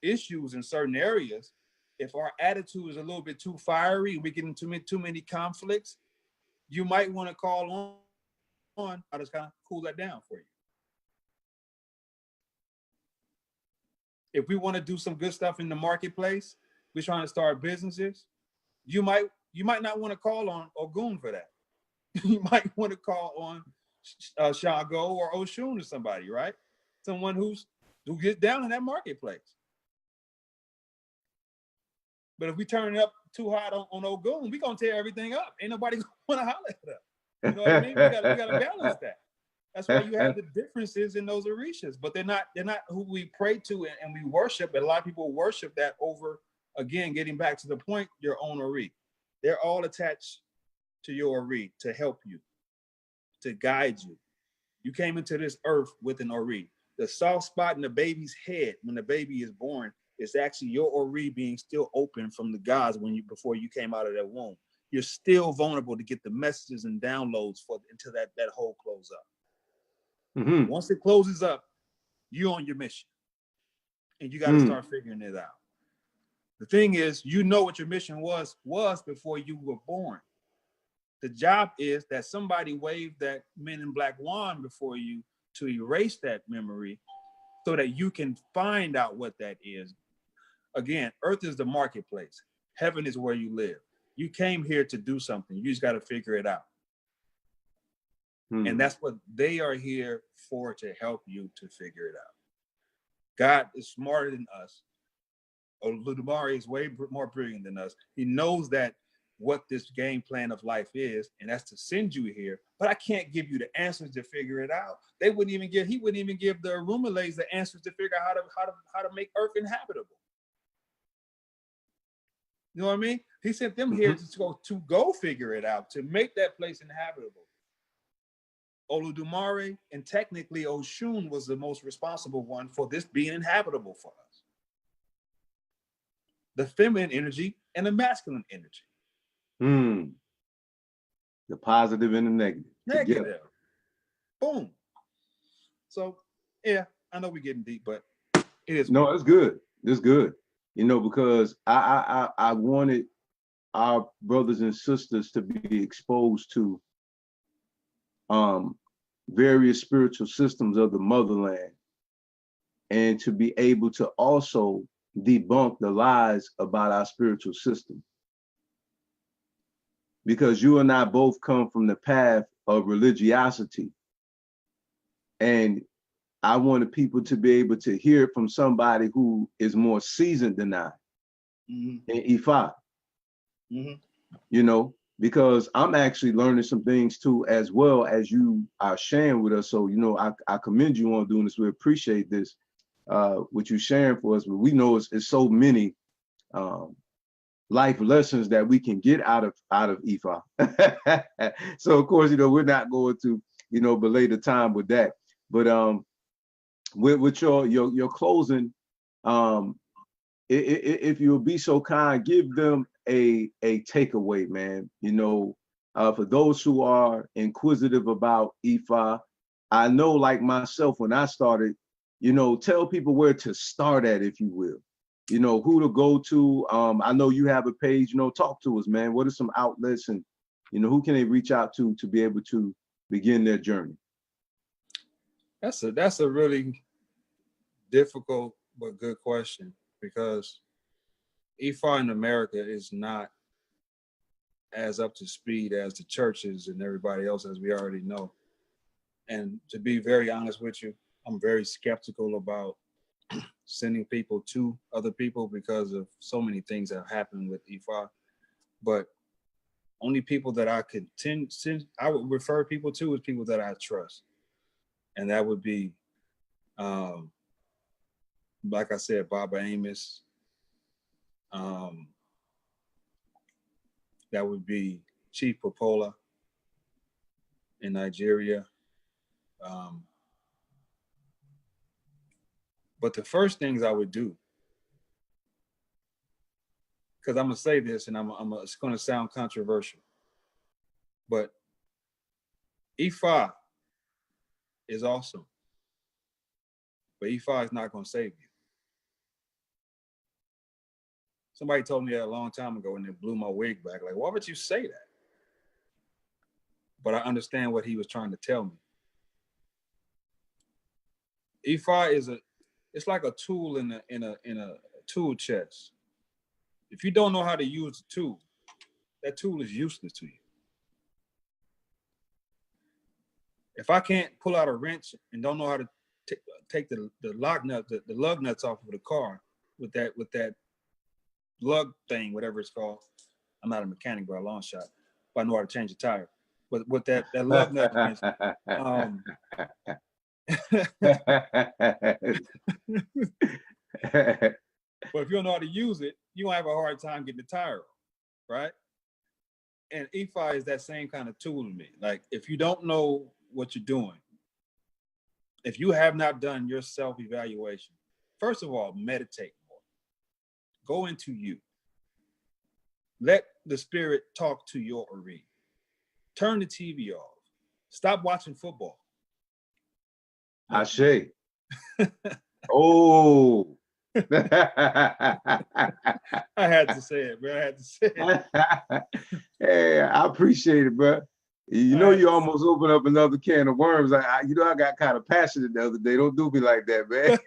issues in certain areas, if our attitude is a little bit too fiery, we get into too many conflicts, you might want to call on, I'll just kind of cool that down for you. If we want to do some good stuff in the marketplace, we're trying to start businesses, you might not want to call on Ogun for that. You might want to call on Shango or Oshun or somebody, right? Someone who gets down in that marketplace. But if we turn it up too hot on Ogun, we're gonna tear everything up. Ain't nobody gonna want to holler at us. You know what I mean? We gotta balance that. That's why you have the differences in those orishas, but they're not who we pray to and we worship. And a lot of people worship that over, again, getting back to the point, your own ori. They're all attached to your ori to help you, to guide you. You came into this earth with an ori. The soft spot in the baby's head when the baby is born is actually your ori being still open from the gods before you came out of that womb. You're still vulnerable to get the messages and downloads until that hole closes up. Mm-hmm. Once it closes up, you're on your mission. And you got to start figuring it out. The thing is, you know what your mission was before you were born. The job is that somebody waved that Men in Black wand before you to erase that memory so that you can find out what that is. Again, earth is the marketplace. Heaven is where you live. You came here to do something. You just got to figure it out. And that's what they are here for, to help you to figure it out. God is smarter than us. Oludumare is way more brilliant than us. He knows that what this game plan of life is, and that's to send you here. But I can't give you the answers to figure it out. He wouldn't even give the Arumalays the answers to figure out how to make Earth inhabitable. You know what I mean? He sent them here to go figure it out, to make that place inhabitable. Oludumare and technically Oshun was the most responsible one for this being inhabitable for us. The feminine energy and the masculine energy. The positive and the negative. Negative. Boom. So, yeah, I know we're getting deep, but it is. No, it's good. It's good. You know, because I wanted our brothers and sisters to be exposed to various spiritual systems of the motherland, and to be able to also debunk the lies about our spiritual system. Because you and I both come from the path of religiosity, and I wanted people to be able to hear it from somebody who is more seasoned than I in Ifa. You know, because I'm actually learning some things too, as well as you are sharing with us. So, you know, I commend you on doing this. We appreciate this, what you sharing for us. But we know it's so many life lessons that we can get out of Ifa. So of course, you know, we're not going to, you know, belay the time with that. But with your closing, if you'll be so kind, give them a takeaway, man. You know, for those who are inquisitive about Ifa, I know, like myself, when I started, you know, tell people where to start at, if you will. You know, who to go to. I know you have a page, you know, talk to us, man. What are some outlets, and, you know, who can they reach out to be able to begin their journey? That's a really difficult but good question, because Ifa in America is not as up to speed as the churches and everybody else, as we already know. And to be very honest with you, I'm very skeptical about sending people to other people because of so many things that have happened with Ifa. But only people that I would refer people to is people that I trust. And that would be, like I said, Baba Amos. That would be Chief Popola in Nigeria. But the first things I would do, because I'm gonna say this, and it's gonna sound controversial, but Ifa is awesome. but Ifa is not going to save you. Somebody told me that a long time ago and it blew my wig back. Like, why would you say that? But I understand what he was trying to tell me. Ifa it's like a tool in a tool chest. If you don't know how to use the tool, that tool is useless to you. If I can't pull out a wrench and don't know how to take the lock nut, the lug nuts off of the car with that lug thing, whatever it's called. I'm not a mechanic by a long shot, but I know how to change a tire. But with that lug nut wrench, but if you don't know how to use it, you don't have a hard time getting the tire off, right? And Ifa is that same kind of tool to me. Like, if you don't know what you're doing, if you have not done your self-evaluation, first of all, meditate more. Go into you. Let the spirit talk to your arena. Turn the TV off. Stop watching football. Ashe. Oh. I had to say it, bro. I had to say it. Hey, I appreciate it, bro. You know, you almost opened up another can of worms. I got kind of passionate the other day. Don't do me like that, man.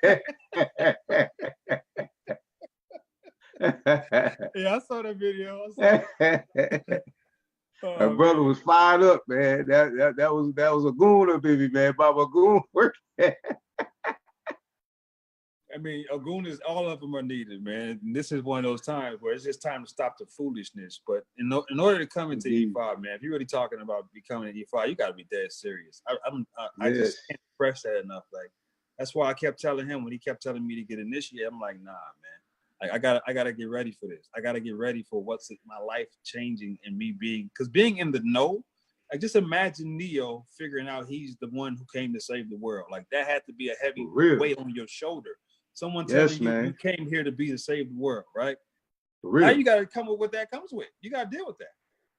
Yeah, I saw that video. My brother was fired up, man. That was a goon up in me, man. Baba goon work. I mean, a goon is, all of them are needed, man. And this is one of those times where it's just time to stop the foolishness. But in order to come into E5, man, if you're really talking about becoming an E5, you got to be dead serious. I just can't express that enough. Like, that's why I kept telling him when he kept telling me to get initiated. I'm like, nah, man. Like, I gotta get ready for this. I gotta get ready for what's my life changing and me being in the know. Like, just imagine Neo figuring out he's the one who came to save the world. Like, that had to be a heavy weight on your shoulder. Someone telling you came here to save the world, right? Now you got to come with what that comes with. You got to deal with that.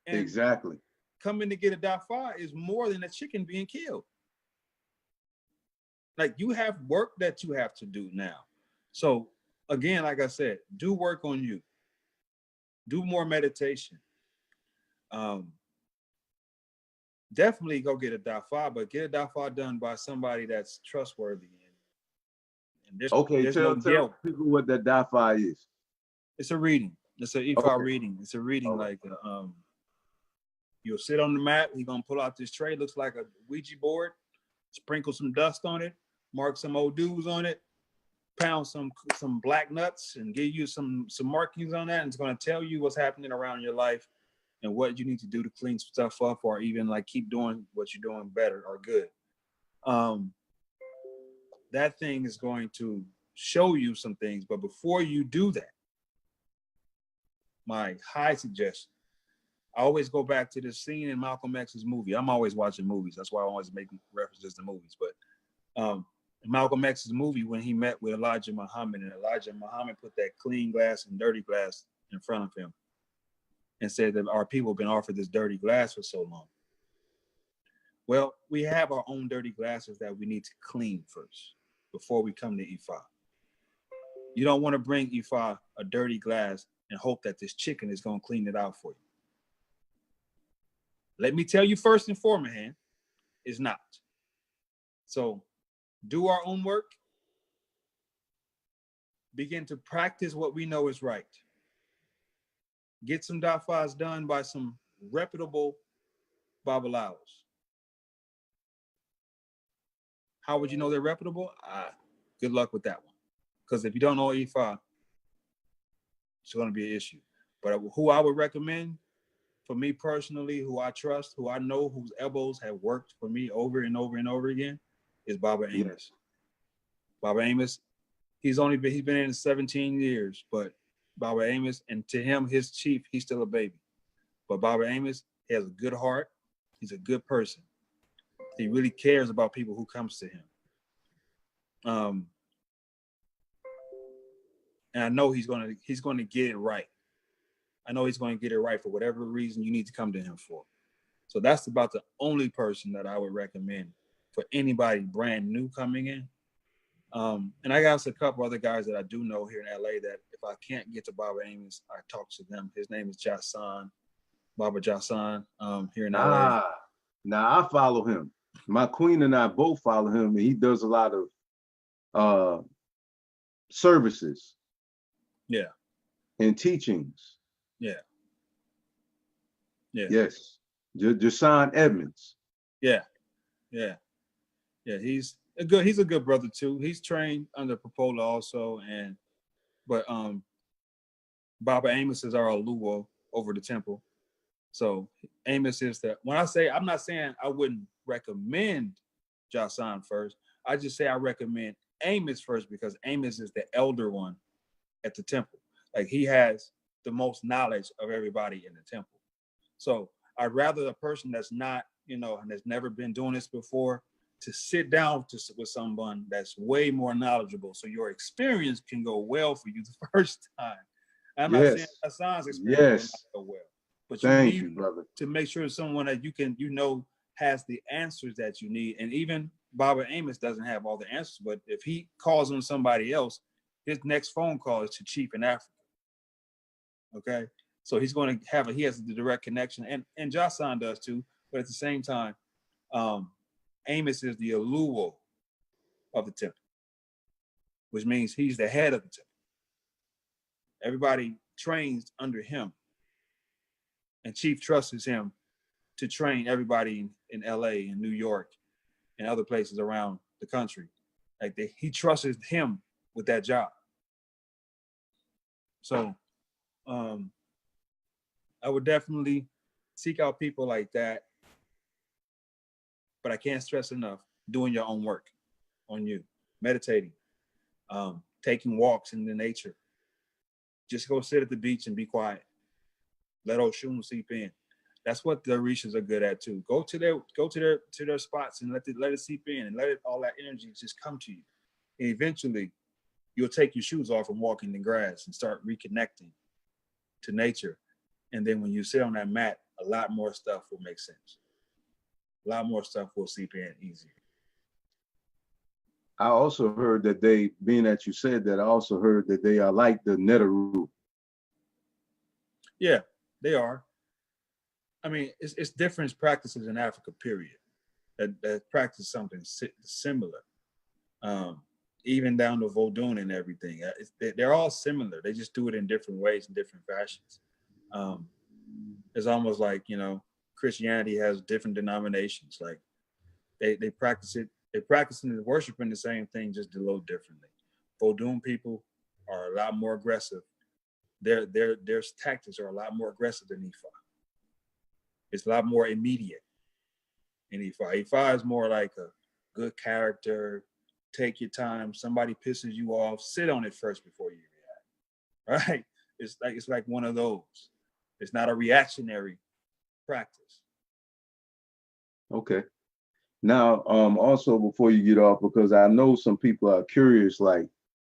And exactly. Coming to get a Dafa is more than a chicken being killed. Like, you have work that you have to do now. So again, like I said, do work on you. Do more meditation. Definitely go get a Dafa, but get a Dafa done by somebody that's trustworthy. And there's tell people what that Dafa is. It's a reading. It's an Ifa reading. It's a reading like you'll sit on the mat. He's gonna pull out this tray. Looks like a Ouija board. Sprinkle some dust on it. Mark some old dudes on it. Pound some black nuts and give you some markings on that. And it's gonna tell you what's happening around your life and what you need to do to clean stuff up, or even like keep doing what you're doing better or good. That thing is going to show you some things, but before you do that, my high suggestion, I always go back to this scene in Malcolm X's movie. I'm always watching movies. That's why I always make references to movies. But Malcolm X's movie, when he met with Elijah Muhammad, and Elijah Muhammad put that clean glass and dirty glass in front of him and said that our people have been offered this dirty glass for so long. Well, we have our own dirty glasses that we need to clean first before we come to Ifa. You don't want to bring Ifa a dirty glass and hope that this chicken is going to clean it out for you. Let me tell you first and foremost, it's not. So do our own work. Begin to practice what we know is right. Get some dafas done by some reputable babalaos. How would you know they're reputable? Good luck with that one. Because if you don't know Ifa, it's going to be an issue. But who I would recommend, for me personally, who I trust, who I know, whose elbows have worked for me over and over and over again, is Baba Amos. Baba Amos, he's been in 17 years, but Baba Amos, and to him, his chief, he's still a baby. But Baba Amos, he has a good heart. He's a good person. He really cares about people who comes to him. And I know he's going to get it right. I know he's going to get it right for whatever reason you need to come to him for. So that's about the only person that I would recommend for anybody brand new coming in. And I got a couple other guys that I do know here in LA that if I can't get to Baba Amos, I talk to them. His name is Jasan, Baba Jasan, here in LA. Now I follow him. My queen and I both follow him, and he does a lot of services. Yeah. And teachings. Yeah. Yeah. Yes. Jason Edmonds. Yeah. Yeah. Yeah. He's a good brother too. He's trained under Popola also, but Baba Amos is our Aluo over the temple. So Amos is when I say, I'm not saying I wouldn't recommend Jason first. I just say I recommend Amos first because Amos is the elder one at the temple. Like he has the most knowledge of everybody in the temple. So I'd rather a person that's not, and has never been doing this before to sit down with someone that's way more knowledgeable. So your experience can go well for you the first time. I'm not saying Hassan's experience will not go well, but you need brother, to make sure someone that has the answers that you need. And even Baba Amos doesn't have all the answers, but if he calls on somebody else, his next phone call is to Chief in Africa. Okay, so he's going to he has the direct connection, and Jasan does too. But at the same time, Amos is the Aluo of the temple, which means he's the head of the temple. Everybody trains under him, and Chief trusts him to train everybody in LA and New York and other places around the country. Like he trusts him with that job. So I would definitely seek out people like that. But I can't stress enough, doing your own work on you, meditating, taking walks in the nature. Just go sit at the beach and be quiet. Let Oshun seep in. That's what the Orishas are good at too. Go to their spots and let it seep in and let all that energy just come to you. And eventually, you'll take your shoes off and walk in the grass and start reconnecting to nature. And then when you sit on that mat, a lot more stuff will make sense. A lot more stuff will seep in easier. I also heard that being that you said that, I also heard that they are like the Netaru. Yeah, they are. I mean, it's different practices in Africa, period, that practice something similar. Even down to Vodun and everything. They're all similar. They just do it in different ways and different fashions. It's almost like, Christianity has different denominations. Like they practice it. They practice and worshiping the same thing, just a little differently. Vodun people are a lot more aggressive. Their tactics are a lot more aggressive than Ifa. It's a lot more immediate in Ifa. Ifa is more like a good character. Take your time. Somebody pisses you off, sit on it first before you react. Right? It's like one of those. It's not a reactionary practice. Okay. Now, also before you get off, because I know some people are curious, like,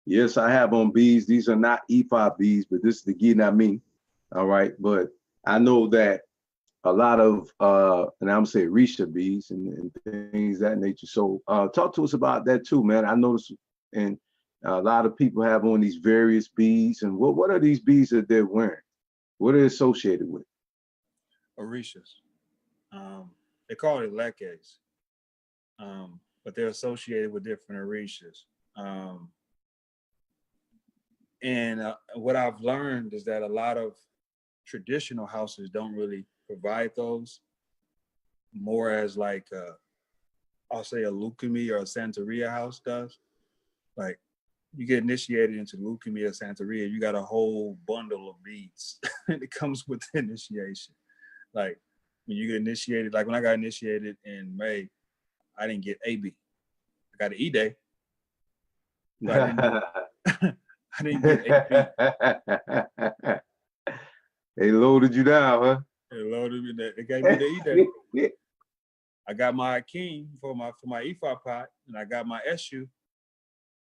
yes, I have on beads. These are not Ifa beads, but this is the Ginami. All right. But I know that a lot of, and I'm saying Risha beads and things of that nature. So talk to us about that too, man. I noticed, and a lot of people have on these various beads. And what are these beads that they're wearing? What are they associated with? Orishas. They call it lekes, but they're associated with different Orishas. And what I've learned is that a lot of traditional houses don't really provide those, more as like I'll say a Lukumi or a Santeria house does. Like you get initiated into Lukumi or Santeria, you got a whole bundle of beads and it comes with the initiation. Like when you get initiated, like when I got initiated in May, I didn't get A B. I got an E day. I didn't get A B. They loaded you down, huh? They loaded me. They gave me the E day. I got my Akeem for my Ifa pot, and I got my SU.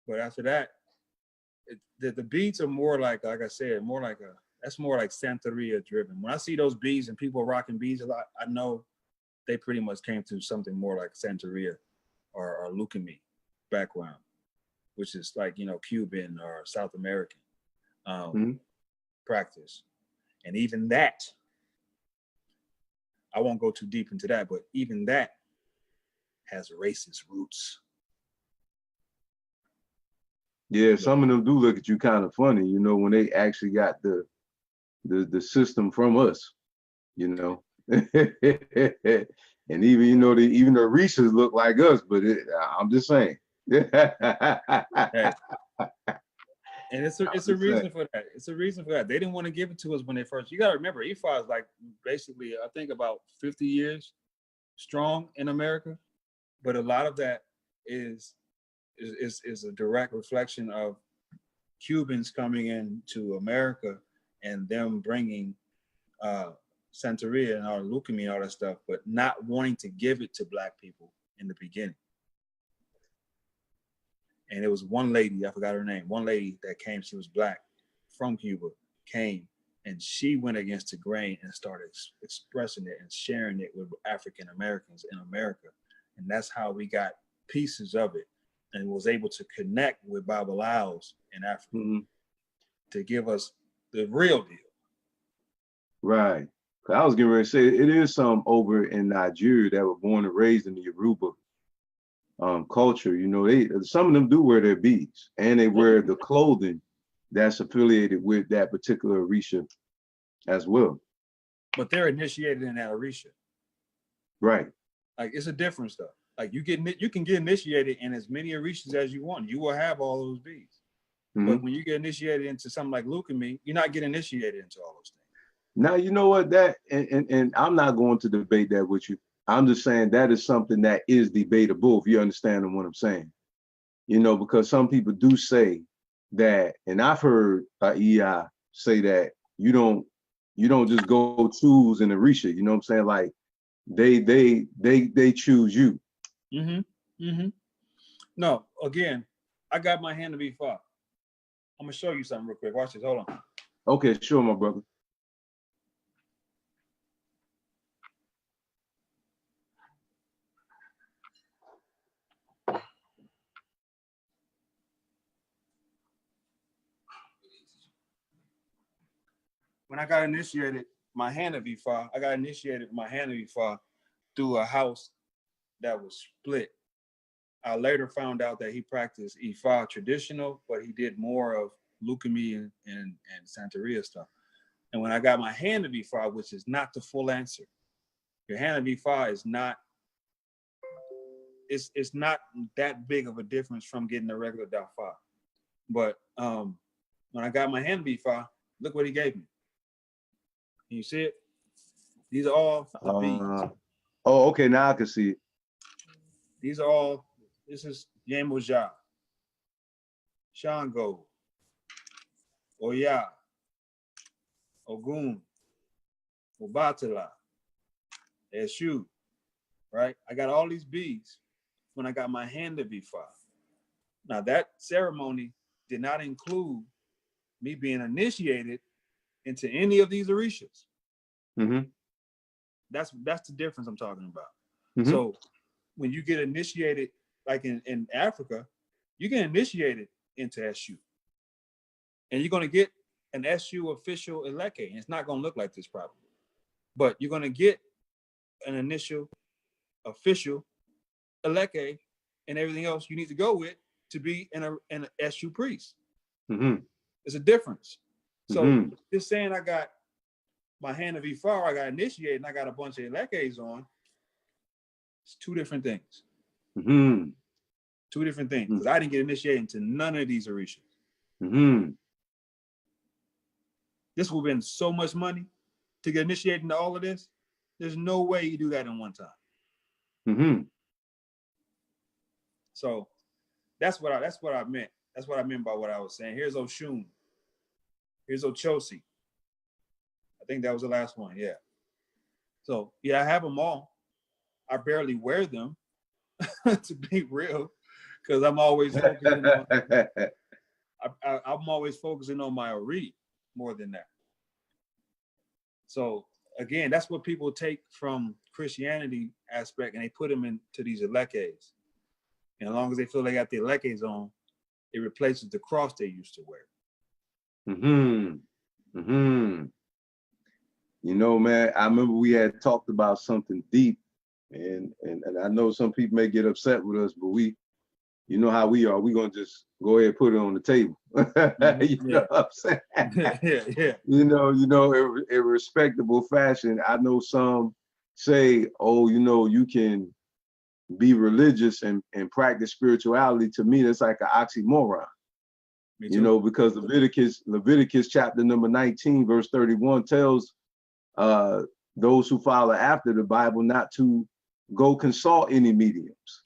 But after that, the beats are more like I said, that's more like Santeria driven. When I see those beads and people rocking beads a lot, I know they pretty much came to something more like Santeria or Lukumi background. which is like, Cuban or South American practice. And even that, I won't go too deep into that, but even that has racist roots. Yeah, some of them do look at you kind of funny, when they actually got the system from us, and even even the Reese's look like us, but I'm just saying. Hey. And it's a reason for that. It's a reason for that. They didn't want to give it to us when they first. You got to remember, Ifa is like basically, I think, about 50 years strong in America, but a lot of that is a direct reflection of Cubans coming into America and them bringing Santeria and our leukemia and all that stuff, but not wanting to give it to Black people in the beginning. And it was one lady, I forgot her name, one lady that came, she was Black from Cuba, came, and she went against the grain and started expressing it and sharing it with African Americans in America. And that's how we got pieces of it and was able to connect with Babalaos in Africa to give us the real deal. Right. I was getting ready to say, it is some over in Nigeria that were born and raised in the Yoruba culture. Some of them do wear their beads and they wear the clothing that's affiliated with that particular Orisha as well. But they're initiated in that Orisha. Right. Like, it's a difference though. Like, you can get initiated in as many Orishas as you want. You will have all those beads. But when you get initiated into something like leukemia, you're not getting initiated into all those things. Now, you know what, that, and I'm not going to debate that with you. I'm just saying that is something that is debatable, if you understand what I'm saying. Because some people do say that, and I've heard EI say that you don't just go choose in the Orisha, you know what I'm saying? Like they choose you. No, again, I got my hand to be far. I'm gonna show you something real quick. Watch this, hold on. Okay, sure, my brother. When I got initiated, my hand to be far, through a house that was split. I later found out that he practiced Ifa traditional, but he did more of leukemia and Santeria stuff. And when I got my hand to be Ifa, which is not the full answer, your hand to be Ifa is not, it's not that big of a difference from getting a regular Dafa. But when I got my hand to be Ifa, look what he gave me. Can you see it? These are all the beads. Oh, okay, now I can see it. These are all, this is Yemoja, Shango, Oya, Ogun, Obatala, Eshu, right? I got all these beads when I got my hand to be Ifa. Now that ceremony did not include me being initiated into any of these Orishas. That's the difference I'm talking about. So when you get initiated, like in Africa, you get initiated into SU. And you're going to get an SU official eleke. And it's not going to look like this probably. But you're going to get an initial official eleke and everything else you need to go with to be an SU priest. It's a difference. So just saying I got my hand of Ifar, I got initiated and I got a bunch of elekes on, it's two different things. Two different things. Because I didn't get initiated into none of these Orishas. This would have been so much money to get initiated into all of this. There's no way you do that in one time. So that's what I meant. That's what I meant by what I was saying. Here's Oshun. Here's Ochosi. I think that was the last one. Yeah. So yeah, I have them all. I barely wear them to be real, because I'm always focusing on I'm always focusing on my Ori more than that. So again, that's what people take from Christianity aspect and they put them into these elekes. And as long as they feel they got the elekes on, It replaces the cross they used to wear. You know, man, I remember we had talked about something deep, and I know some people may get upset with us, but you know how we are. We're gonna just go ahead and put it on the table. You know what I'm saying? Yeah. You know, in respectable fashion. I know some say, oh, you know, you can be religious and practice spirituality. To me, that's like an oxymoron. You know, because Leviticus chapter number 19, verse 31 tells those who follow after the Bible not to go consult any mediums.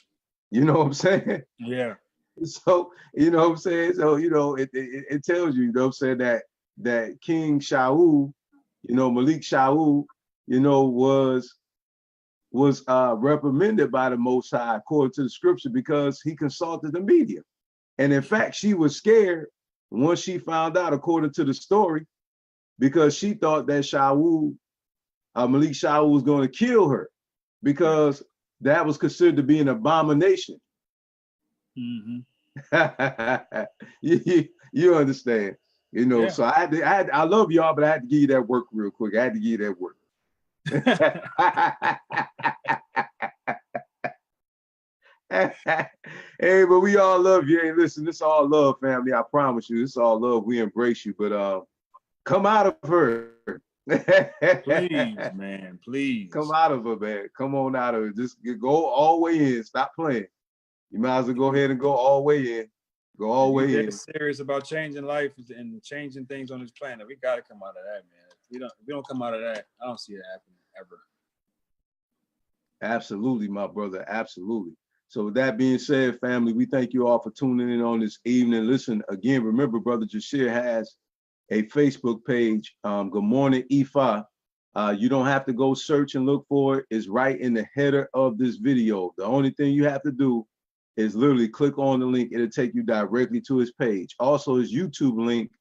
You know what I'm saying? Yeah. So, you know what I'm saying? So, you know, it tells you, you know what I'm saying, that King Shaul, you know, Malik Shaul, you know, was reprimanded by the Most High according to the scripture because he consulted the medium. And in fact, she was scared once she found out, according to the story, because she thought that Malik Shaul was going to kill her because that was considered to be an abomination. You understand, you know. Yeah. So I love y'all, but I had to give you that work real quick. I had to give you that work. Hey, but we all love you. Hey, listen, this is all love, family. I promise you, this is all love. We embrace you, but come out of her. Please, man, please. Come out of her, man. Come on out of it. Just go all the way in. Stop playing. You might as well go ahead and go all the way in. Go all the way in. Serious about changing life and changing things on this planet. We got to come out of that, man. If we don't come out of that, I don't see it happening ever. Absolutely, my brother. Absolutely. So with that being said, family, we thank you all for tuning in on this evening. Listen, again, remember, Brother Jasir has a Facebook page. Good morning, Ifa. You don't have to go search and look for it. It's right in the header of this video. The only thing you have to do is literally click on the link. It'll take you directly to his page. Also, his YouTube link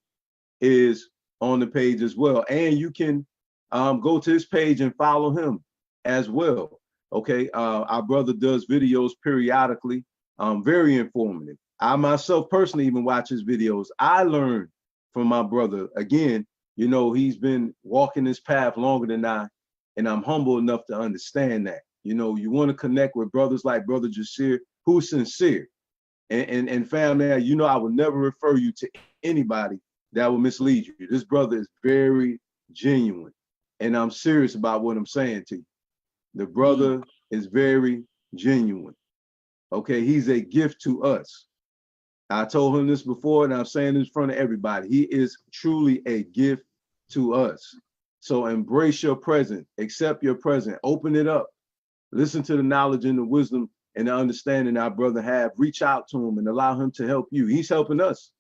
is on the page as well. And you can go to his page and follow him as well. Okay, our brother does videos periodically, very informative. I myself personally even watch his videos. I learned from my brother. Again, you know, he's been walking this path longer than I, and I'm humble enough to understand that. You know, you want to connect with brothers like Brother Jasir, who's sincere. And family, you know, I would never refer you to anybody that will mislead you. This brother is very genuine, and I'm serious about what I'm saying to you. The brother is very genuine. Okay, he's a gift to us. I told him this before, and I'm saying this in front of everybody. He is truly a gift to us. So embrace your present, accept your present, open it up, listen to the knowledge and the wisdom and the understanding our brother have. Reach out to him and allow him to help you. He's helping us,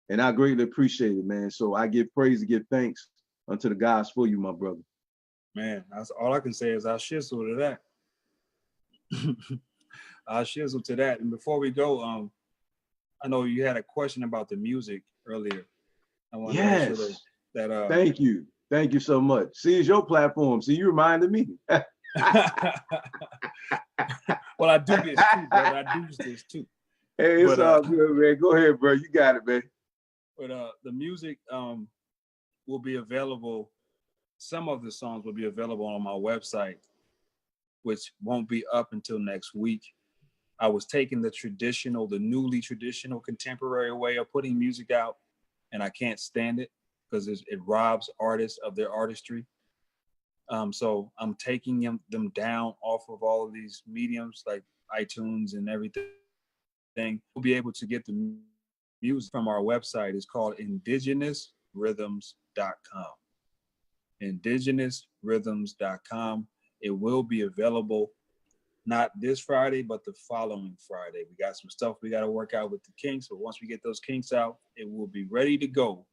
and I greatly appreciate it, man. So I give praise and give thanks unto the gods for you, my brother. Man, that's all I can say is I shizzle to that. I shizzle to that. And before we go, I know you had a question about the music earlier. I want to make sure that thank you. Thank you so much. See, it's your platform. See, you reminded me. Well, I do this too, brother. I do this too. Hey, it's all good, man. Go ahead, bro. You got it, man. But the music will be available. Some of the songs will be available on my website, which won't be up until next week. I was taking the newly traditional contemporary way of putting music out, and I can't stand it because it robs artists of their artistry. So I'm taking them down off of all of these mediums like iTunes and everything. You'll be able to get the music from our website. It's called indigenousrhythms.com. Indigenousrhythms.com. It will be available not this Friday, but the following Friday. We got some stuff we got to work out with the kinks, but once we get those kinks out, it will be ready to go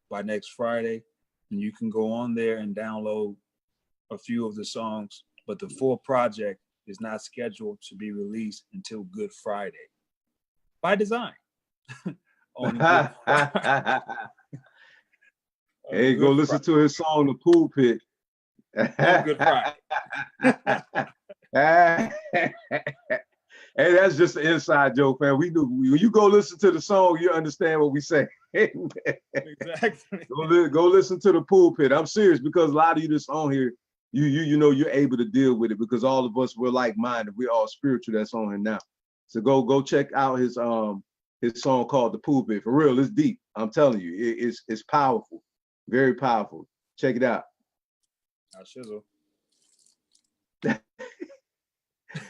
by next Friday. And you can go on there and download a few of the songs, but the full project is not scheduled to be released until Good Friday. By design. Hey, go listen to his song, The Pulpit. On Good Friday. Hey, that's just an inside joke, man. We do. When you go listen to the song, you understand what we say. Exactly. Go listen to the pulpit. I'm serious because a lot of you that's on here, you know you're able to deal with it because all of us we're like-minded. We're all spiritual that's on here now. So go check out his song called The Pulpit. For real, it's deep. I'm telling you, it's powerful, very powerful. Check it out. I shizzle.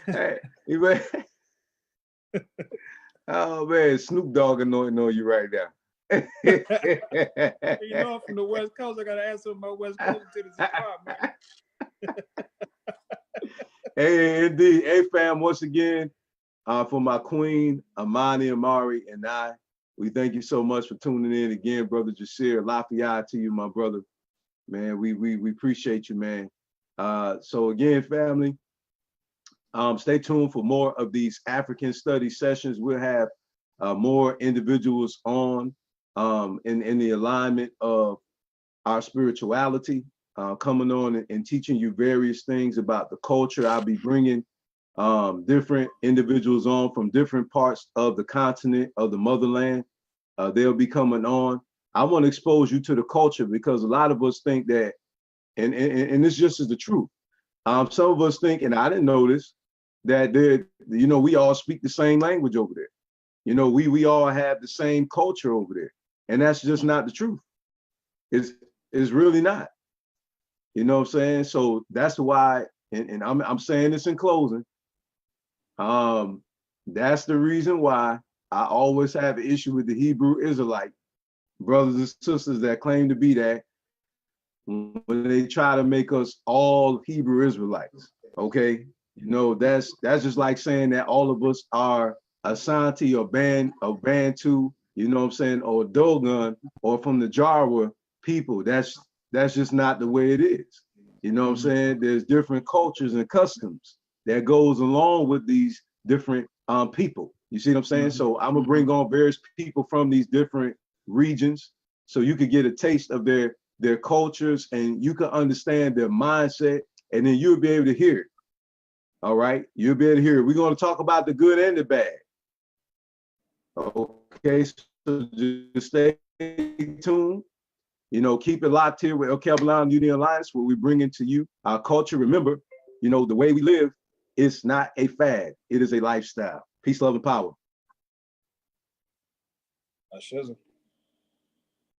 Hey, man. Oh man, Snoop Dogg annoying you right now. You know, I'm from the West Coast. I gotta answer my West Coast to this part, man. Hey, indeed. Hey, fam, once again, for my queen, Amani Amari, and I, we thank you so much for tuning in again, brother Jasir. Lafayette to you, my brother. Man, we appreciate you, man. So again, family, stay tuned for more of these African study sessions. We'll have more individuals on in the alignment of our spirituality, coming on and teaching you various things about the culture. I'll be bringing different individuals on from different parts of the continent, of the motherland. They'll be coming on. I want to expose you to the culture because a lot of us think that, and this just is the truth. Some of us think, and I didn't know this, that we all speak the same language over there. We all have the same culture over there, and that's just not the truth. It's really not. You know what I'm saying? So that's why, and I'm saying this in closing. That's the reason why I always have an issue with the Hebrew Israelite brothers and sisters that claim to be that when they try to make us all Hebrew Israelites. Okay, that's just like saying that all of us are Asante or Bantu, you know what I'm saying, or Dogon or from the Jawa people. That's just not the way it is. You know what I'm saying? There's different cultures and customs that goes along with these different people. You see what I'm saying? So I'm gonna bring on various people from these different regions so you could get a taste of their cultures and you can understand their mindset, and then you'll be able to hear it. All right, you'll be able to hear it. We're going to talk about the good and the bad. Okay, so just stay tuned. Keep it locked here with El Cabalán Union Alliance, where we bring into you our culture. Remember, the way we live is not a fad. It is a lifestyle. Peace, love, and power. I shizzle.